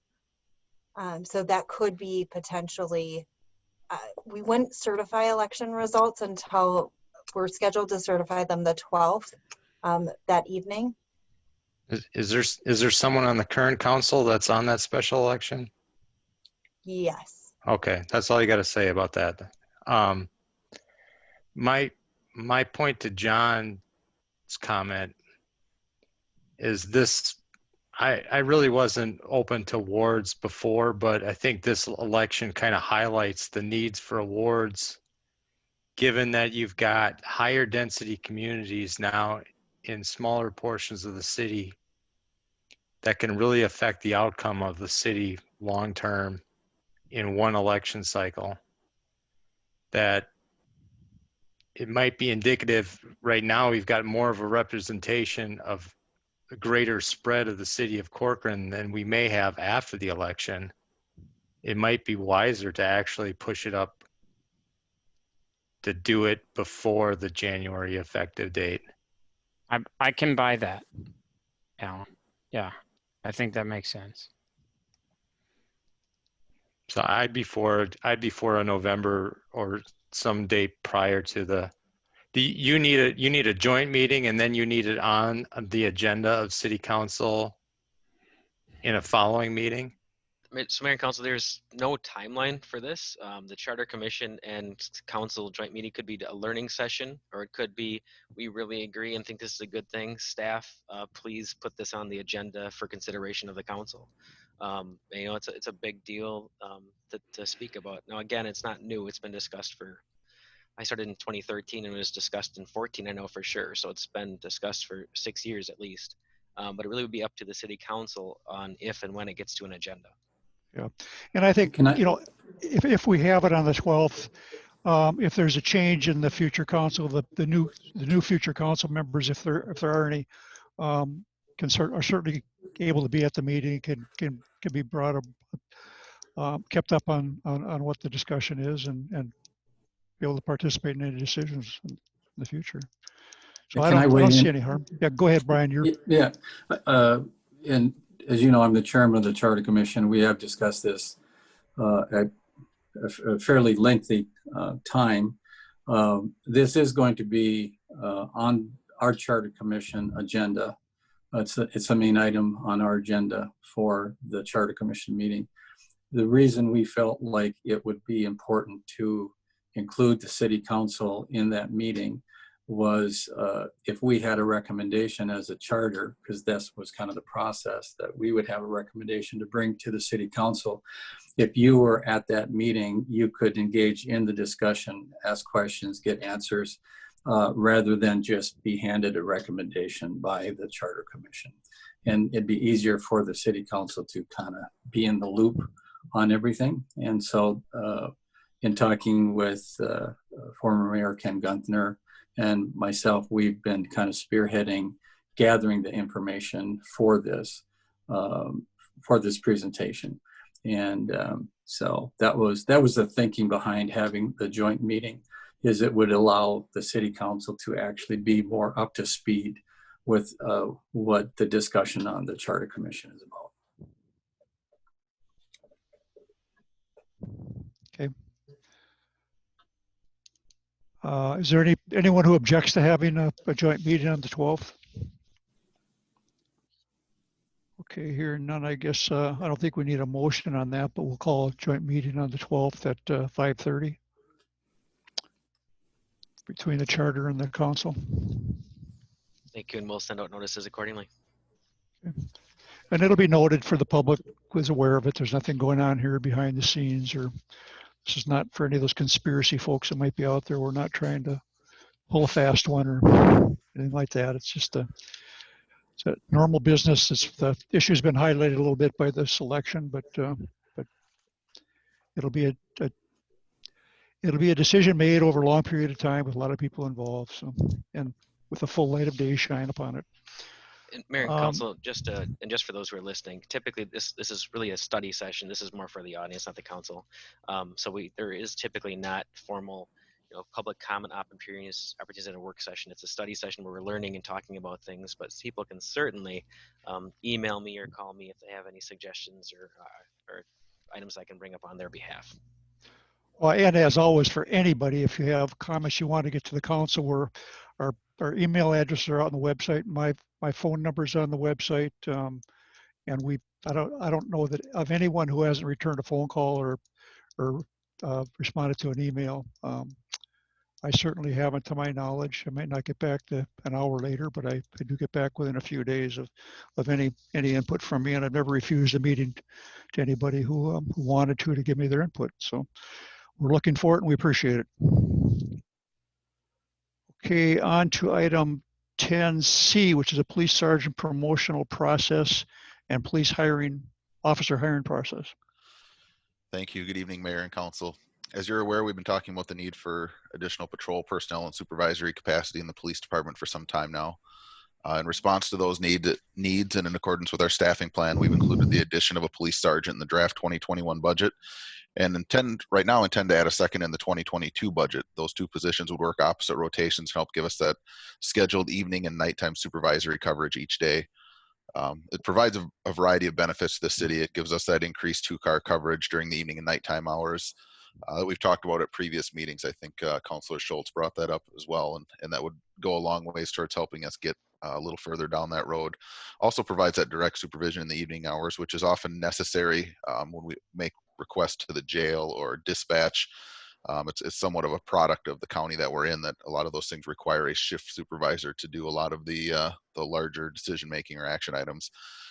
[SPEAKER 6] So that could be potentially, we wouldn't certify election results until we're scheduled to certify them the 12th that evening.
[SPEAKER 3] Is there someone on the current council that's on that special election?
[SPEAKER 6] Yes.
[SPEAKER 3] Okay, that's all you got to say about that. My point to John's comment is this: I really wasn't open to awards before, but I think this election kind of highlights the needs for awards, given that you've got higher density communities now in smaller portions of the city that can really affect the outcome of the city long term in one election cycle. That it might be indicative right now we've got more of a representation of a greater spread of the city of Corcoran than we may have after the election. It might be wiser to actually push it up to do it before the January effective date.
[SPEAKER 10] I can buy that, Alan. Yeah, I think that makes sense.
[SPEAKER 3] So I'd be for a November or some date prior to the. You need a joint meeting, and then you need it on the agenda of City Council in a following meeting.
[SPEAKER 2] So Mayor and Council, there's no timeline for this. The Charter Commission and Council joint meeting could be a learning session, or it could be we really agree and think this is a good thing. Staff, please put this on the agenda for consideration of the council. You know, it's a big deal to speak about. Now, again, it's not new. It's been discussed for. I started in 2013 and it was discussed in 14. I know for sure. So it's been discussed for 6 years at least. But it really would be up to the city council on if and when it gets to an agenda.
[SPEAKER 1] Yeah, and I think,
[SPEAKER 5] Can I-
[SPEAKER 1] you know, if we have it on the 12th, if there's a change in the future council, the new future council members, if there are any, are certainly able to be at the meeting, can be brought up, kept up on what the discussion is, and be able to participate in any decisions in the future. So
[SPEAKER 5] Can
[SPEAKER 1] I
[SPEAKER 5] I weigh
[SPEAKER 1] don't see
[SPEAKER 5] in?
[SPEAKER 1] any harm. Yeah, go ahead, Brian.
[SPEAKER 5] Yeah, and as you know, I'm the chairman of the Charter Commission. We have discussed this at a fairly lengthy time. This is going to be on our Charter Commission agenda. It's a main item on our agenda for the Charter Commission meeting. The reason we felt like it would be important to include the City Council in that meeting was if we had a recommendation as a charter, because this was kind of the process, that we would have a recommendation to bring to the City Council. If you were at that meeting, you could engage in the discussion, ask questions, get answers, rather than just be handed a recommendation by the Charter Commission. And it'd be easier for the City Council to kind of be in the loop on everything. And so in talking with former Mayor Ken Gunther and myself, we've been kind of spearheading, gathering the information for this presentation. And so that was the thinking behind having the joint meeting, is it would allow the City Council to actually be more up to speed with what the discussion on the Charter Commission is about.
[SPEAKER 1] Okay. Is there anyone who objects to having a joint meeting on the 12th? Okay, here none. I guess I don't think we need a motion on that, but we'll call a joint meeting on the 12th at 5:30 between the charter and the council.
[SPEAKER 2] Thank you, and we'll send out notices accordingly.
[SPEAKER 1] Okay. And it'll be noted for the public who's aware of it. There's nothing going on here behind the scenes, or this is not for any of those conspiracy folks that might be out there. We're not trying to pull a fast one or anything like that. It's just it's a normal business. The issue's been highlighted a little bit by this election, but it'll be a decision made over a long period of time with a lot of people involved. So, and with a full light of day shine upon it.
[SPEAKER 2] And Mayor and Council, just for those who are listening, typically this is really a study session. This is more for the audience, not the council. So there is typically not formal, public comment opportunities in a work session. It's a study session where we're learning and talking about things. But people can certainly email me or call me if they have any suggestions or items I can bring up on their behalf.
[SPEAKER 1] Well, and as always, for anybody, if you have comments you want to get to the council, our email addresses are out on the website. My phone number is on the website, and I don't know that of anyone who hasn't returned a phone call or responded to an email. I certainly haven't, to my knowledge. I might not get back to an hour later, but I do get back within a few days of any input from me, and I've never refused a meeting to anybody who wanted to give me their input. So we're looking for it, and we appreciate it. Okay, on to item 10C, which is a police sergeant promotional process and police officer hiring process.
[SPEAKER 11] Thank you. Good evening, Mayor and Council. As you're aware, we've been talking about the need for additional patrol personnel and supervisory capacity in the police department for some time now. In response to those needs and in accordance with our staffing plan, we've included the addition of a police sergeant in the draft 2021 budget, and right now intend to add a second in the 2022 budget. Those two positions would work opposite rotations and help give us that scheduled evening and nighttime supervisory coverage each day. It provides a variety of benefits to the city. It gives us that increased two-car coverage during the evening and nighttime hours that we've talked about at previous meetings. I think Councilor Schultz brought that up as well, and that would go a long ways towards helping us get a little further down that road. Also provides that direct supervision in the evening hours, which is often necessary when we make requests to the jail or dispatch. It's somewhat of a product of the county that we're in, that a lot of those things require a shift supervisor to do a lot of the larger decision making or action items.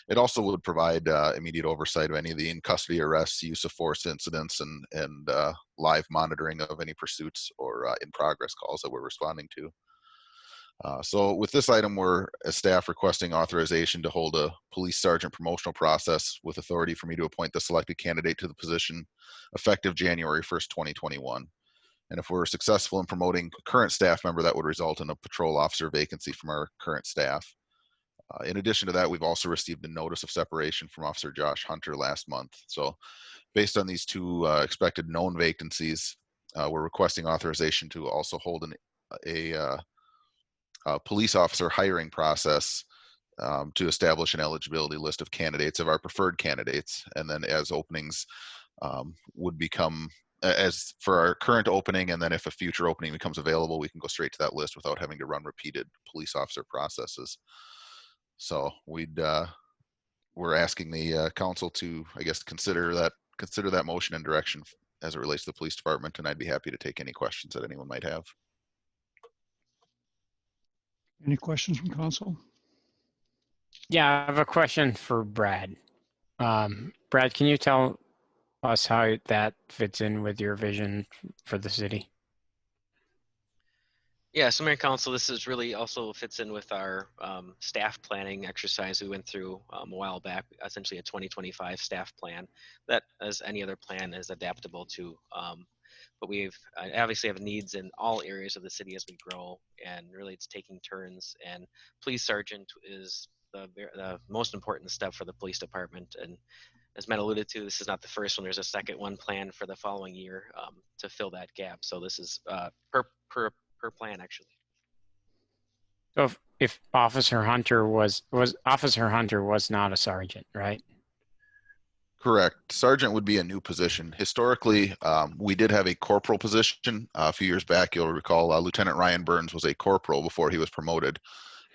[SPEAKER 11] It also would provide immediate oversight of any of the in custody arrests, use of force incidents, and live monitoring of any pursuits or in progress calls that we're responding to. So with this item, we're as staff requesting authorization to hold a police sergeant promotional process with authority for me to appoint the selected candidate to the position effective January 1st, 2021. And if we're successful in promoting a current staff member, that would result in a patrol officer vacancy from our current staff. In addition to that, we've also received a notice of separation from Officer Josh Hunter last month. So based on these two expected known vacancies, we're requesting authorization to also hold a police officer hiring process to establish an eligibility list of candidates, of our preferred candidates. And then as openings would become, as for our current opening, and then if a future opening becomes available, we can go straight to that list without having to run repeated police officer processes. So we're asking the council to, I guess, consider that motion and direction as it relates to the police department, and I'd be happy to take any questions that anyone might have.
[SPEAKER 1] Any questions from council?
[SPEAKER 10] Yeah, I have a question for Brad. Brad, can you tell us how that fits in with your vision for the city?
[SPEAKER 2] Yeah, so Mayor and Council, this is really also fits in with our staff planning exercise we went through a while back, essentially a 2025 staff plan that, as any other plan, is adaptable to. But we've obviously have needs in all areas of the city as we grow, and really it's taking turns. And police sergeant is the most important step for the police department. And as Matt alluded to, this is not the first one. There's a second one planned for the following year to fill that gap. So this is per plan, actually.
[SPEAKER 10] So if Officer Hunter was Officer Hunter was not a sergeant, right?
[SPEAKER 11] Correct. Sergeant would be a new position. Historically, we did have a corporal position. A few years back, you'll recall Lieutenant Ryan Burns was a corporal before he was promoted.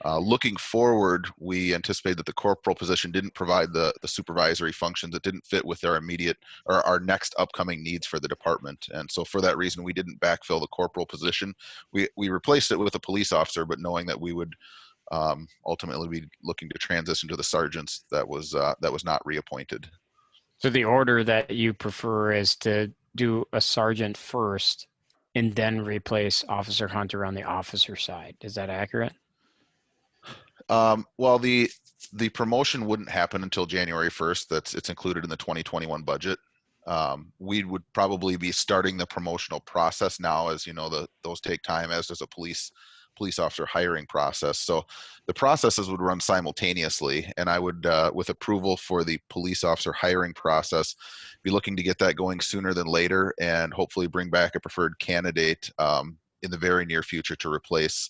[SPEAKER 11] Looking forward, we anticipated that the corporal position didn't provide the supervisory functions that didn't fit with our immediate or our next upcoming needs for the department. And so for that reason, we didn't backfill the corporal position. We replaced it with a police officer, but knowing that we would ultimately be looking to transition to the sergeants, that was not reappointed.
[SPEAKER 10] So the order that you prefer is to do a sergeant first and then replace Officer Hunter on the officer side. Is that accurate?
[SPEAKER 11] Well, the promotion wouldn't happen until January 1st. It's included in the 2021 budget. We would probably be starting the promotional process now, as you know, those take time, as does a police officer hiring process. So the processes would run simultaneously, and I would, with approval for the police officer hiring process, be looking to get that going sooner than later, and hopefully bring back a preferred candidate in the very near future to replace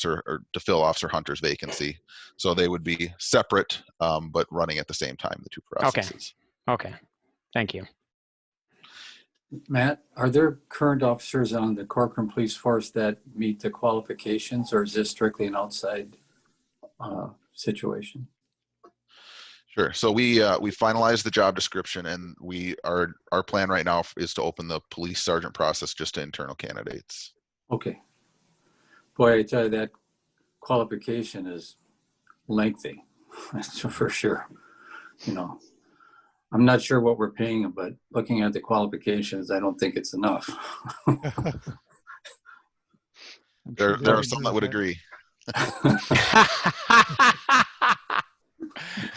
[SPEAKER 11] to fill Officer Hunter's vacancy. So they would be separate, but running at the same time, the two processes.
[SPEAKER 10] Okay. Thank you.
[SPEAKER 5] Matt, are there current officers on the Corcoran Police Force that meet the qualifications, or is this strictly an outside situation?
[SPEAKER 11] Sure. So we finalized the job description, and our plan right now is to open the police sergeant process just to internal candidates.
[SPEAKER 5] Okay. Boy, I tell you, that qualification is lengthy. That's for sure. You know, I'm not sure what we're paying them, but looking at the qualifications, I don't think it's enough.
[SPEAKER 11] There are some that would agree.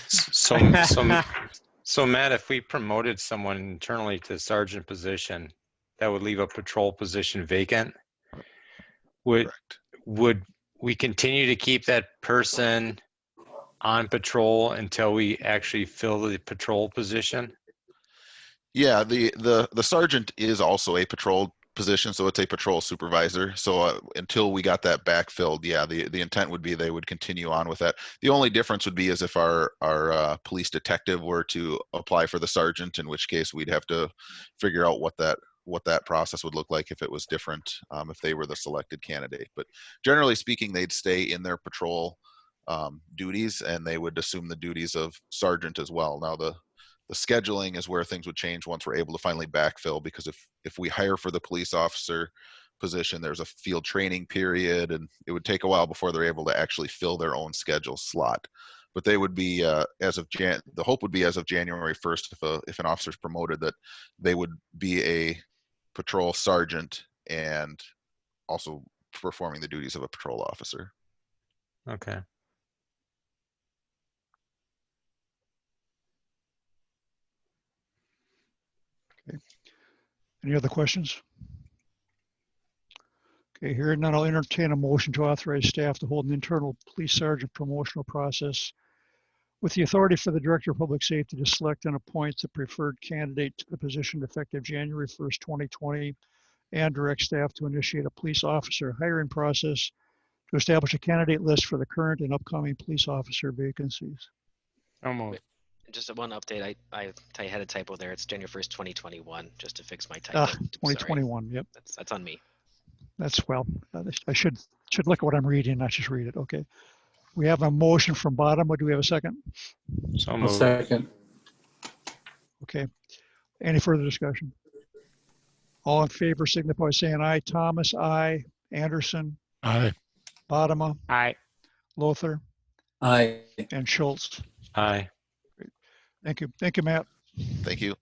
[SPEAKER 3] So Matt, if we promoted someone internally to the sergeant position, that would leave a patrol position vacant. Would we continue to keep that person on patrol until we actually fill the patrol position?
[SPEAKER 11] Yeah, the sergeant is also a patrol position, so it's a patrol supervisor. So until we got that backfilled, yeah, the intent would be they would continue on with that. The only difference would be is if our police detective were to apply for the sergeant, in which case we'd have to figure out what that process would look like if it was different, if they were the selected candidate. But generally speaking, they'd stay in their patrol duties, and they would assume the duties of sergeant as well. Now the scheduling is where things would change once we're able to finally backfill, because if we hire for the police officer position, there's a field training period, and it would take a while before they're able to actually fill their own schedule slot. But they would be the hope would be as of January 1st, if an officer is promoted, that they would be a patrol sergeant and also performing the duties of a patrol officer.
[SPEAKER 3] Okay.
[SPEAKER 1] Okay. Any other questions? Okay, hearing none, I'll entertain a motion to authorize staff to hold an internal police sergeant promotional process with the authority for the Director of Public Safety to select and appoint the preferred candidate to the position effective January 1st, 2020, and direct staff to initiate a police officer hiring process to establish a candidate list for the current and upcoming police officer vacancies.
[SPEAKER 10] So moved.
[SPEAKER 2] Just one update. I had a typo there. It's January 1st, 2021, just to fix my typo.
[SPEAKER 1] 2021,
[SPEAKER 2] Sorry.
[SPEAKER 1] yep.
[SPEAKER 2] That's on me.
[SPEAKER 1] That's, well, I should look at what I'm reading, not just read it. Okay. We have a motion from bottom. Do we have a second?
[SPEAKER 3] So
[SPEAKER 5] I'll
[SPEAKER 3] moved.
[SPEAKER 5] second.
[SPEAKER 1] Okay. Any further discussion? All in favor signify by saying aye. Thomas, aye. Anderson,
[SPEAKER 8] Aye.
[SPEAKER 1] Bodema,
[SPEAKER 10] Aye.
[SPEAKER 1] Lothar,
[SPEAKER 5] Aye.
[SPEAKER 1] and Schultz.
[SPEAKER 3] Aye.
[SPEAKER 1] Thank you. Thank you, Matt.
[SPEAKER 11] Thank you.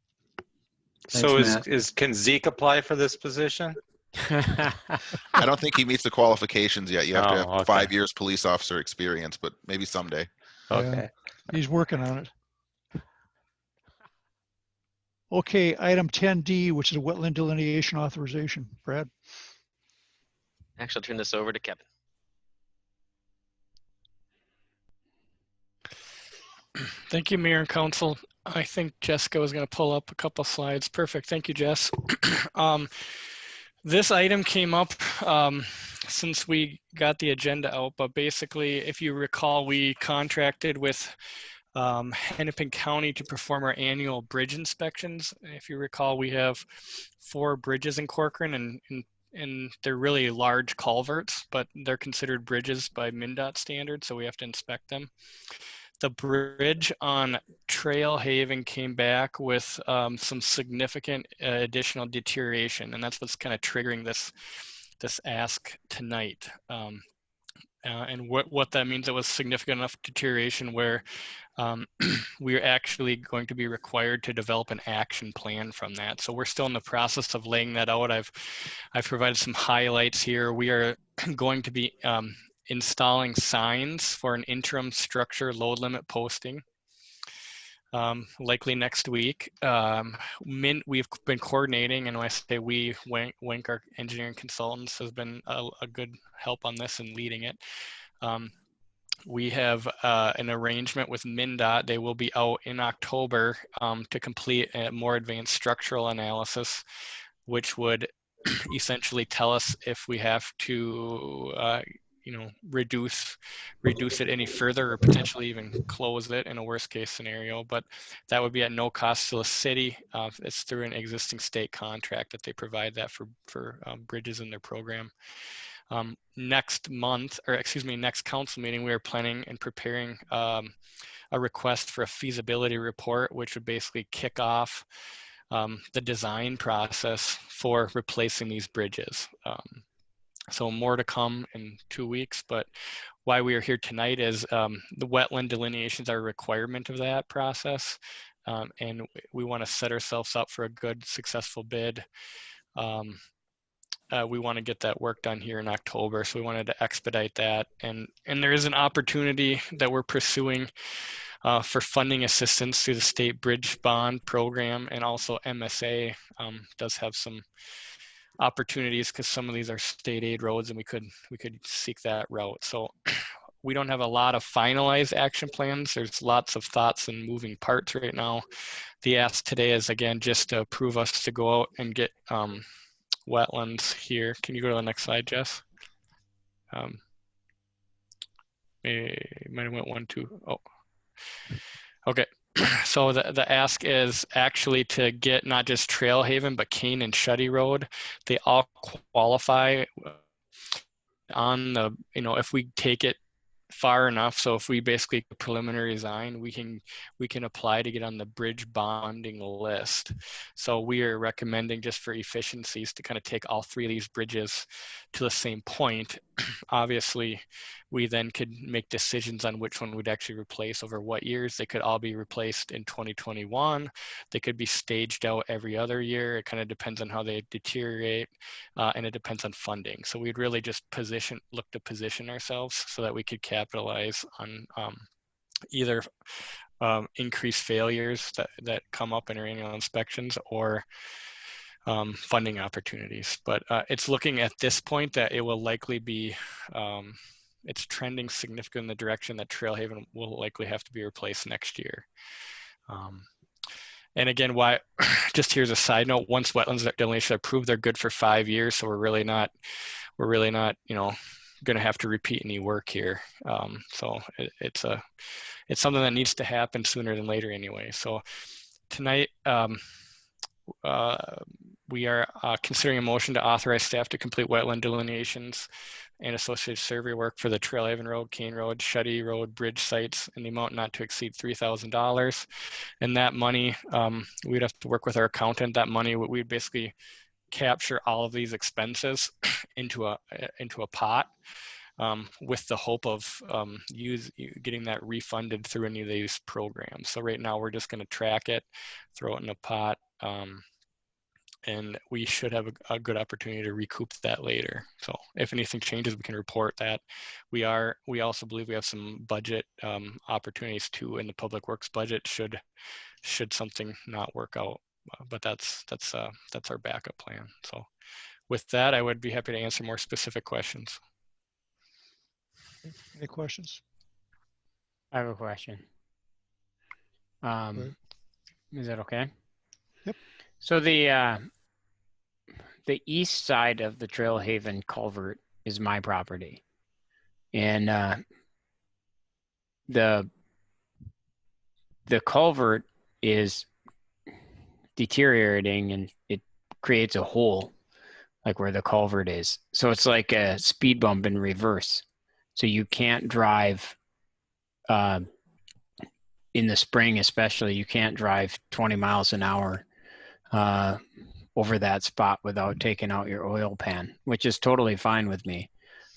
[SPEAKER 3] So
[SPEAKER 5] Matt.
[SPEAKER 3] can Zeke apply for this position?
[SPEAKER 11] I don't think he meets the qualifications yet. You have to have
[SPEAKER 3] okay.
[SPEAKER 11] 5 years police officer experience, but maybe someday.
[SPEAKER 3] Okay.
[SPEAKER 1] He's working on it. Okay, item 10D, which is a wetland delineation authorization. Brad?
[SPEAKER 2] Actually, I'll turn this over to Kevin.
[SPEAKER 4] Thank you, Mayor and Council. I think Jessica was going to pull up a couple slides. Perfect. Thank you, Jess. This item came up since we got the agenda out, but basically, if you recall, we contracted with Hennepin County to perform our annual bridge inspections. If you recall, we have 4 bridges in Corcoran, and they're really large culverts, but they're considered bridges by MnDOT standards, so we have to inspect them. The bridge on Trail Haven came back with some significant additional deterioration, and that's what's kind of triggering this ask tonight. And what that means, it was significant enough deterioration where we're actually going to be required to develop an action plan from that. So we're still in the process of laying that out. I've provided some highlights here. We are going to be installing signs for an interim structure load limit posting, likely next week. We've been coordinating, and when I say we, Wink, our engineering consultants, has been a good help on this and leading it. We have an arrangement with MnDOT. They will be out in October to complete a more advanced structural analysis, which would essentially tell us if we have to reduce it any further, or potentially even close it in a worst case scenario. But that would be at no cost to the city. It's through an existing state contract that they provide that for bridges in their program. Next council meeting, we are planning and preparing a request for a feasibility report, which would basically kick off the design process for replacing these bridges. So more to come in 2 weeks, but why we are here tonight is the wetland delineations are a requirement of that process, and we want to set ourselves up for a good, successful bid. We want to get that work done here in October, so we wanted to expedite that. And there is an opportunity that we're pursuing for funding assistance through the state bridge bond program, and also MSA does have some opportunities because some of these are state aid roads, and we could seek that route. So we don't have a lot of finalized action plans. There's lots of thoughts and moving parts right now. The ask today is, again, just to approve us to go out and get wetlands here. Can you go to the next slide, Jess? Might have went 1, 2. Oh, okay. So the ask is actually to get not just Trail Haven, but Kane and Shuddy Road. They all qualify on the, if we take it far enough. So if we basically preliminary design, we can apply to get on the bridge bonding list. So we are recommending, just for efficiencies, to kind of take all 3 of these bridges to the same point. Obviously, we then could make decisions on which one we'd actually replace over what years. They could all be replaced in 2021. They could be staged out every other year. It kind of depends on how they deteriorate, and it depends on funding. So we'd really just look to position ourselves so that we could capitalize on either increased failures that come up in our annual inspections, or funding opportunities. But it's looking at this point that it will likely be, it's trending significantly in the direction that Trailhaven will likely have to be replaced next year. And again, why? Just here's a side note: once wetlands delineation are approved, they're good for 5 years. So we're really not, you know, going to have to repeat any work here. So it's something that needs to happen sooner than later anyway. So tonight, we are considering a motion to authorize staff to complete wetland delineations and associated survey work for the Trailhaven Road, Kane Road, Shuddy Road bridge sites in the amount not to exceed $3,000. And that money, we'd have to work with our accountant. That money, we'd basically capture all of these expenses into a pot, with the hope of getting that refunded through any of these programs. So right now we're just going to track it, throw it in a pot, and we should have a good opportunity to recoup that later. So if anything changes, we can report that. We also believe we have some budget opportunities too in the public works budget should something not work out. But that's our backup plan. So with that, I would be happy to answer more specific questions.
[SPEAKER 1] Any questions?
[SPEAKER 10] I have a question. Is that okay?
[SPEAKER 1] Yep. So
[SPEAKER 10] the east side of the Trailhaven culvert is my property, and the culvert is deteriorating, and it creates a hole like where the culvert is. So it's like a speed bump in reverse. So you can't drive in the spring, especially, you can't drive 20 miles an hour over that spot without taking out your oil pan, which is totally fine with me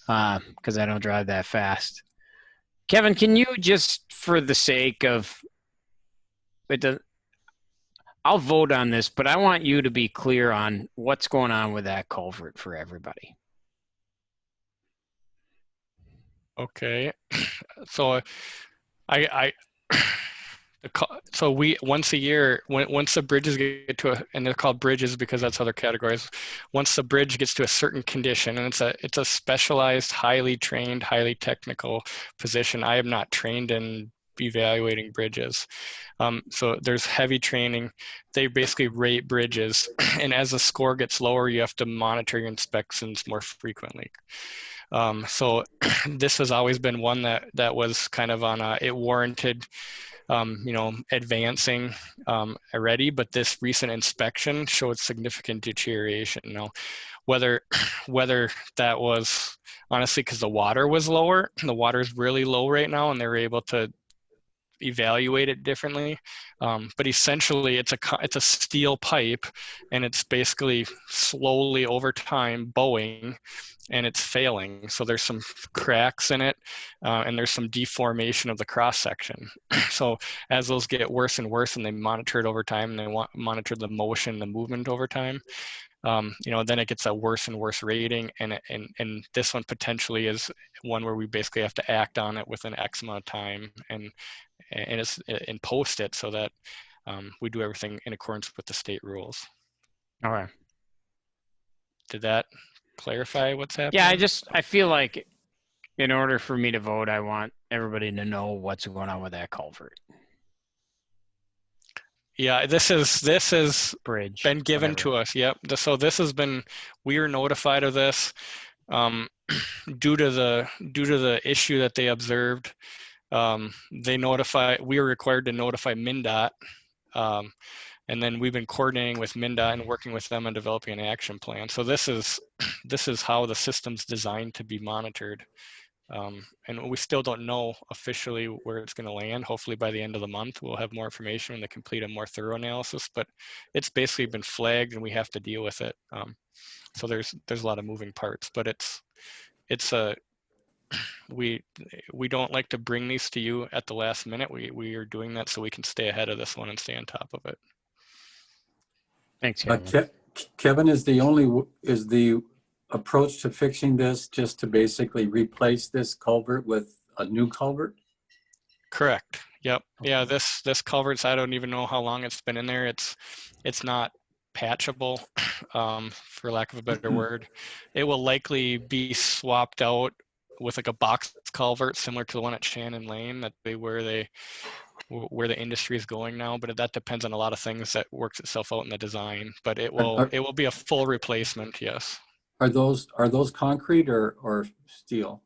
[SPEAKER 10] because I don't drive that fast. Kevin, can you just, for the sake of it, I'll vote on this, but I want you to be clear on what's going on with that culvert for everybody.
[SPEAKER 4] Okay, so so we once a year, once the bridges get to and they're called bridges because that's how they're categorized. Once the bridge gets to a certain condition, and it's a specialized, highly trained, highly technical position. I am not trained in evaluating bridges, so there's heavy training. They basically rate bridges, and as the score gets lower, you have to monitor your inspections more frequently. So this has always been one that was kind of on it warranted, advancing already, but this recent inspection showed significant deterioration. Now, whether that was honestly because the water was lower, the water is really low right now, and they were able to evaluate it differently, but essentially it's a steel pipe, and it's basically slowly over time bowing, and it's failing. So there's some cracks in it, and there's some deformation of the cross section. So as those get worse and worse, and they monitor it over time, and they monitor the motion, the movement over time, then it gets a worse and worse rating, and this one potentially is one where we basically have to act on it within X amount of time, and post it so that we do everything in accordance with the state rules.
[SPEAKER 10] All right.
[SPEAKER 4] Did that clarify what's happening?
[SPEAKER 10] Yeah, I feel like in order for me to vote, I want everybody to know what's going on with that culvert.
[SPEAKER 4] Yeah, this has
[SPEAKER 10] bridge
[SPEAKER 4] been given
[SPEAKER 10] whatever.
[SPEAKER 4] to us. Yep. So this has been, we are notified of this due to the issue that they observed. We were required to notify MnDOT, and then we've been coordinating with MnDOT and working with them on developing an action plan. So this is how the system's designed to be monitored. And we still don't know officially where it's going to land. Hopefully by the end of the month, we'll have more information when they complete a more thorough analysis, but it's basically been flagged and we have to deal with it. So there's a lot of moving parts, but we don't like to bring these to you at the last minute. We are doing that so we can stay ahead of this one and stay on top of it.
[SPEAKER 10] Thanks, Kevin.
[SPEAKER 5] Kevin, is the approach to fixing this just to basically replace this culvert with a new culvert?
[SPEAKER 4] Correct. Yep. Yeah. This culvert's, I don't even know how long it's been in there. It's not patchable, for lack of a better word. It will likely be swapped out with like a box culvert similar to the one at Shannon Lane where the industry is going now, but that depends on a lot of things that works itself out in the design. But it will be a full replacement. Yes.
[SPEAKER 5] Are those concrete or steel?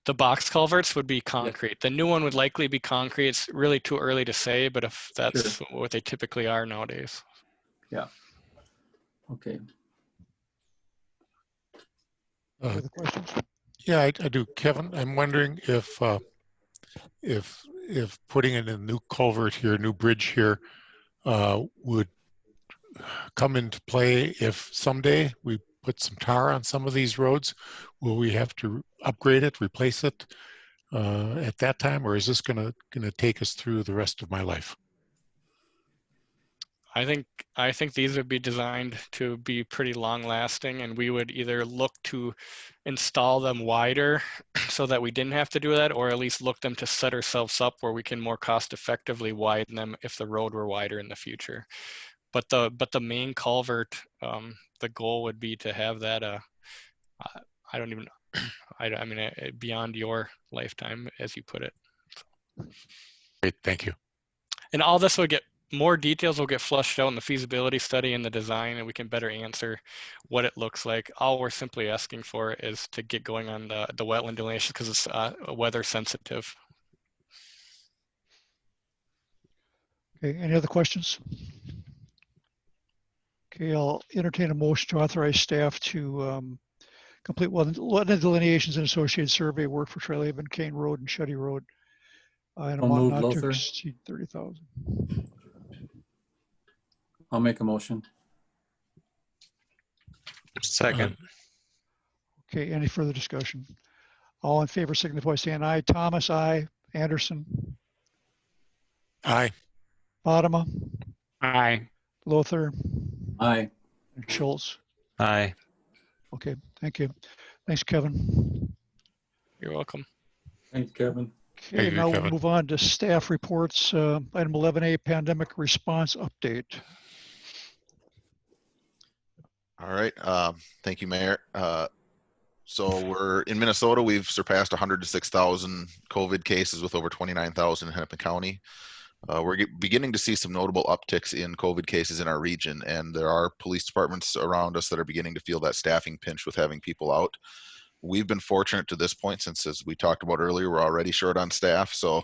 [SPEAKER 4] The box culverts would be concrete. The new one would likely be concrete. It's really too early to say, but if that's what they typically are nowadays.
[SPEAKER 5] Yeah. Okay.
[SPEAKER 1] Other questions?
[SPEAKER 8] Yeah, I do. Kevin, I'm wondering if putting in a new culvert here, new bridge here, would come into play if someday we put some tar on some of these roads. Will we have to upgrade it, replace it at that time, or is this gonna take us through the rest of my life?
[SPEAKER 4] I think these would be designed to be pretty long lasting, and we would either look to install them wider so that we didn't have to do that, or at least look them to set ourselves up where we can more cost effectively widen them if the road were wider in the future. But the main culvert, the goal would be to have that I don't even I mean beyond your lifetime, as you put it.
[SPEAKER 8] Great, thank you.
[SPEAKER 4] And all this will get, more details will get flushed out in the feasibility study and the design, and we can better answer what it looks like. All we're simply asking for is to get going on the wetland delineation because it's weather sensitive.
[SPEAKER 1] Okay, any other questions? Okay, I'll entertain a motion to authorize staff to complete wetland delineations and associated survey work for Trailhaven, Kane Road, and Shetty Road. An amount not to exceed $30,000.
[SPEAKER 5] I'll make a motion.
[SPEAKER 3] Second.
[SPEAKER 1] Okay, any further discussion? All in favor signify by saying aye. Thomas, aye. Anderson,
[SPEAKER 8] Aye.
[SPEAKER 1] Bottom,
[SPEAKER 10] Aye.
[SPEAKER 1] Lothar,
[SPEAKER 5] Aye.
[SPEAKER 1] and Schultz.
[SPEAKER 3] Aye.
[SPEAKER 1] Okay, thank you. Thanks, Kevin.
[SPEAKER 4] You're welcome.
[SPEAKER 5] Thanks, Kevin.
[SPEAKER 1] Okay,
[SPEAKER 8] Thank you,
[SPEAKER 1] now we'll
[SPEAKER 8] Kevin.
[SPEAKER 1] move on to staff reports. Item 11A, pandemic response update.
[SPEAKER 11] All right. Thank you, Mayor. So we're in Minnesota. We've surpassed 106,000 COVID cases with over 29,000 in Hennepin County. We're beginning to see some notable upticks in COVID cases in our region, and there are police departments around us that are beginning to feel that staffing pinch with having people out. We've been fortunate to this point since, as we talked about earlier, we're already short on staff. So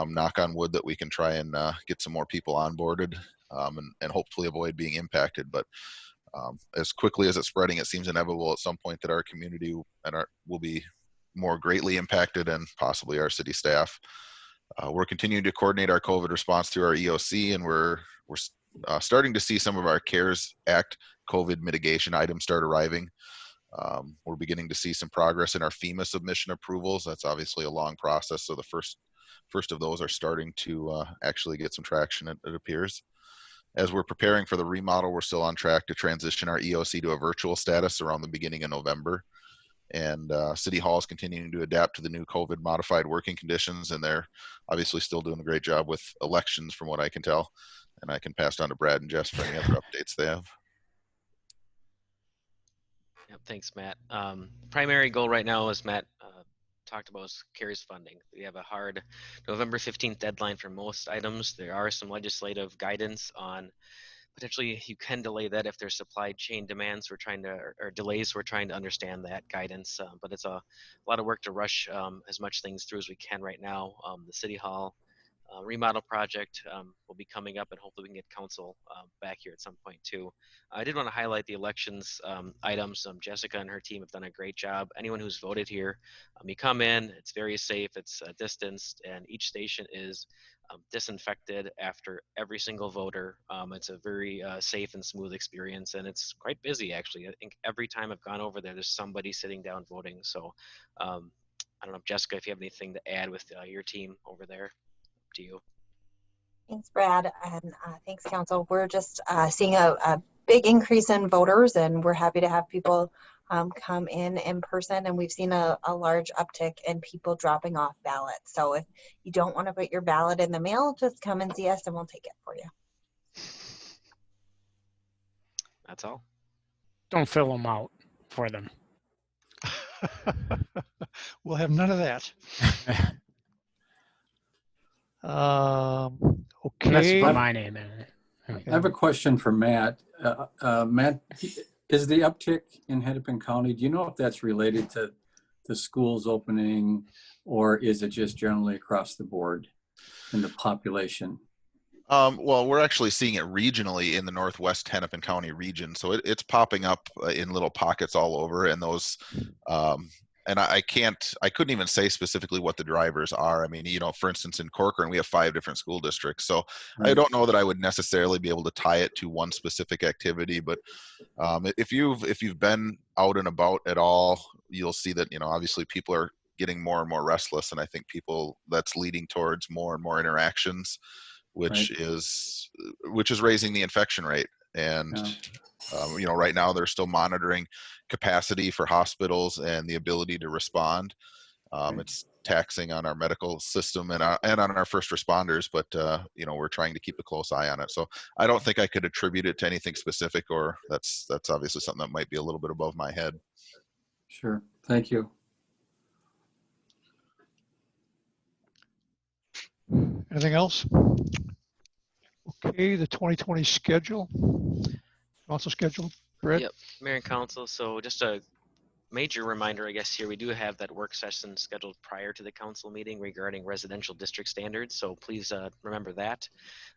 [SPEAKER 11] knock on wood that we can try and get some more people onboarded and hopefully avoid being impacted. But as quickly as it's spreading, it seems inevitable at some point that our community will be more greatly impacted, and possibly our city staff. We're continuing to coordinate our COVID response through our EOC, and we're starting to see some of our CARES Act COVID mitigation items start arriving. We're beginning to see some progress in our FEMA submission approvals. That's obviously a long process, so the first of those are starting to actually get some traction, it appears. As we're preparing for the remodel, we're still on track to transition our EOC to a virtual status around the beginning of November. And City Hall is continuing to adapt to the new COVID modified working conditions, and they're obviously still doing a great job with elections from what I can tell. And I can pass on to Brad and Jess for any other updates they have.
[SPEAKER 2] Yep, thanks, Matt. Primary goal right now, as Matt talked about, is CARES funding. We have a hard November 15th deadline for most items. There are some legislative guidance on potentially you can delay that if there's supply chain demands. We're trying to, or delays, we're trying to understand that guidance, but it's a lot of work to rush as much things through as we can right now. The City Hall remodel project will be coming up, and hopefully we can get council back here at some point too. I did want to highlight the elections items. Jessica and her team have done a great job. Anyone who's voted here, you come in, it's very safe, it's distanced, and each station is disinfected after every single voter. It's a very safe and smooth experience, and it's quite busy actually. I think every time I've gone over there, there's somebody sitting down voting. So I don't know, Jessica, if you have anything to add with your team over there. To you.
[SPEAKER 6] Thanks, Brad, and thanks, Council. We're just seeing a big increase in voters, and we're happy to have people come in person, and we've seen a large uptick in people dropping off ballots. So if you don't want to put your ballot in the mail, just come and see us and we'll take it for you.
[SPEAKER 2] That's all.
[SPEAKER 10] Don't fill them out for them.
[SPEAKER 1] We'll have none of that.
[SPEAKER 10] Unless you
[SPEAKER 1] Okay.
[SPEAKER 10] put my name in it.
[SPEAKER 5] I have a question for Matt. Matt, is the uptick in Hennepin County, do you know if that's related to the schools opening, or is it just generally across the board in the population?
[SPEAKER 11] Well, we're actually seeing it regionally in the Northwest Hennepin County region. So it's popping up in little pockets all over, and those, and I couldn't even say specifically what the drivers are. I mean, you know, for instance, in Corcoran, we have 5 different school districts. So
[SPEAKER 5] Right.
[SPEAKER 11] I don't know that I would necessarily be able to tie it to one specific activity, but if you've been out and about at all, you'll see that, you know, obviously people are getting more and more restless. And I think that's leading towards more and more interactions, which
[SPEAKER 5] Right.
[SPEAKER 11] is raising the infection rate. And you know, right now they're still monitoring capacity for hospitals and the ability to respond.
[SPEAKER 5] Right.
[SPEAKER 11] It's taxing on our medical system and on our first responders, but you know, we're trying to keep a close eye on it. So I don't think I could attribute it to anything specific, or that's obviously something that might be a little bit above my head.
[SPEAKER 5] Sure. Thank you.
[SPEAKER 1] Anything else? Okay, the 2020 schedule. Also scheduled. Brett?
[SPEAKER 2] Yep, Mayor and Council. So just a major reminder, I guess, here we do have that work session scheduled prior to the council meeting regarding residential district standards. So please remember that.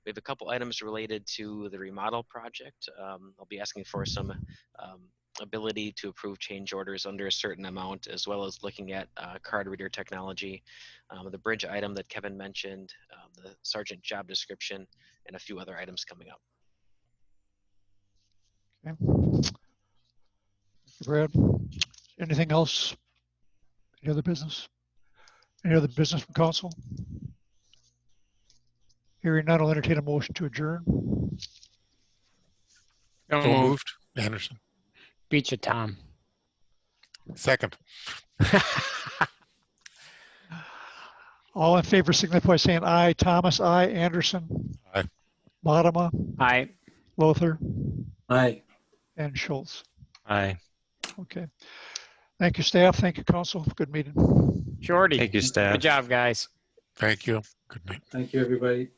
[SPEAKER 2] We have a couple items related to the remodel project. I'll be asking for some ability to approve change orders under a certain amount, as well as looking at card reader technology, the bridge item that Kevin mentioned, the sergeant job description, and a few other items coming up.
[SPEAKER 1] Okay. Brad, anything else? Any other business? Any other business from council? Hearing none, I'll entertain a motion to adjourn.
[SPEAKER 10] Don't
[SPEAKER 8] So
[SPEAKER 10] move.
[SPEAKER 8] moved. Anderson.
[SPEAKER 10] Beat you, Tom.
[SPEAKER 8] Second.
[SPEAKER 1] All in favor signify by saying aye. Thomas, aye. Anderson.
[SPEAKER 8] Aye.
[SPEAKER 1] Bodema,
[SPEAKER 10] Aye.
[SPEAKER 1] Lothar,
[SPEAKER 5] Aye.
[SPEAKER 1] and Schultz.
[SPEAKER 3] Aye.
[SPEAKER 1] Okay. Thank you, staff. Thank you, council. Good meeting.
[SPEAKER 10] Shorty.
[SPEAKER 3] Thank you, staff.
[SPEAKER 10] Good job, guys.
[SPEAKER 8] Thank you. Good night.
[SPEAKER 5] Thank you, everybody.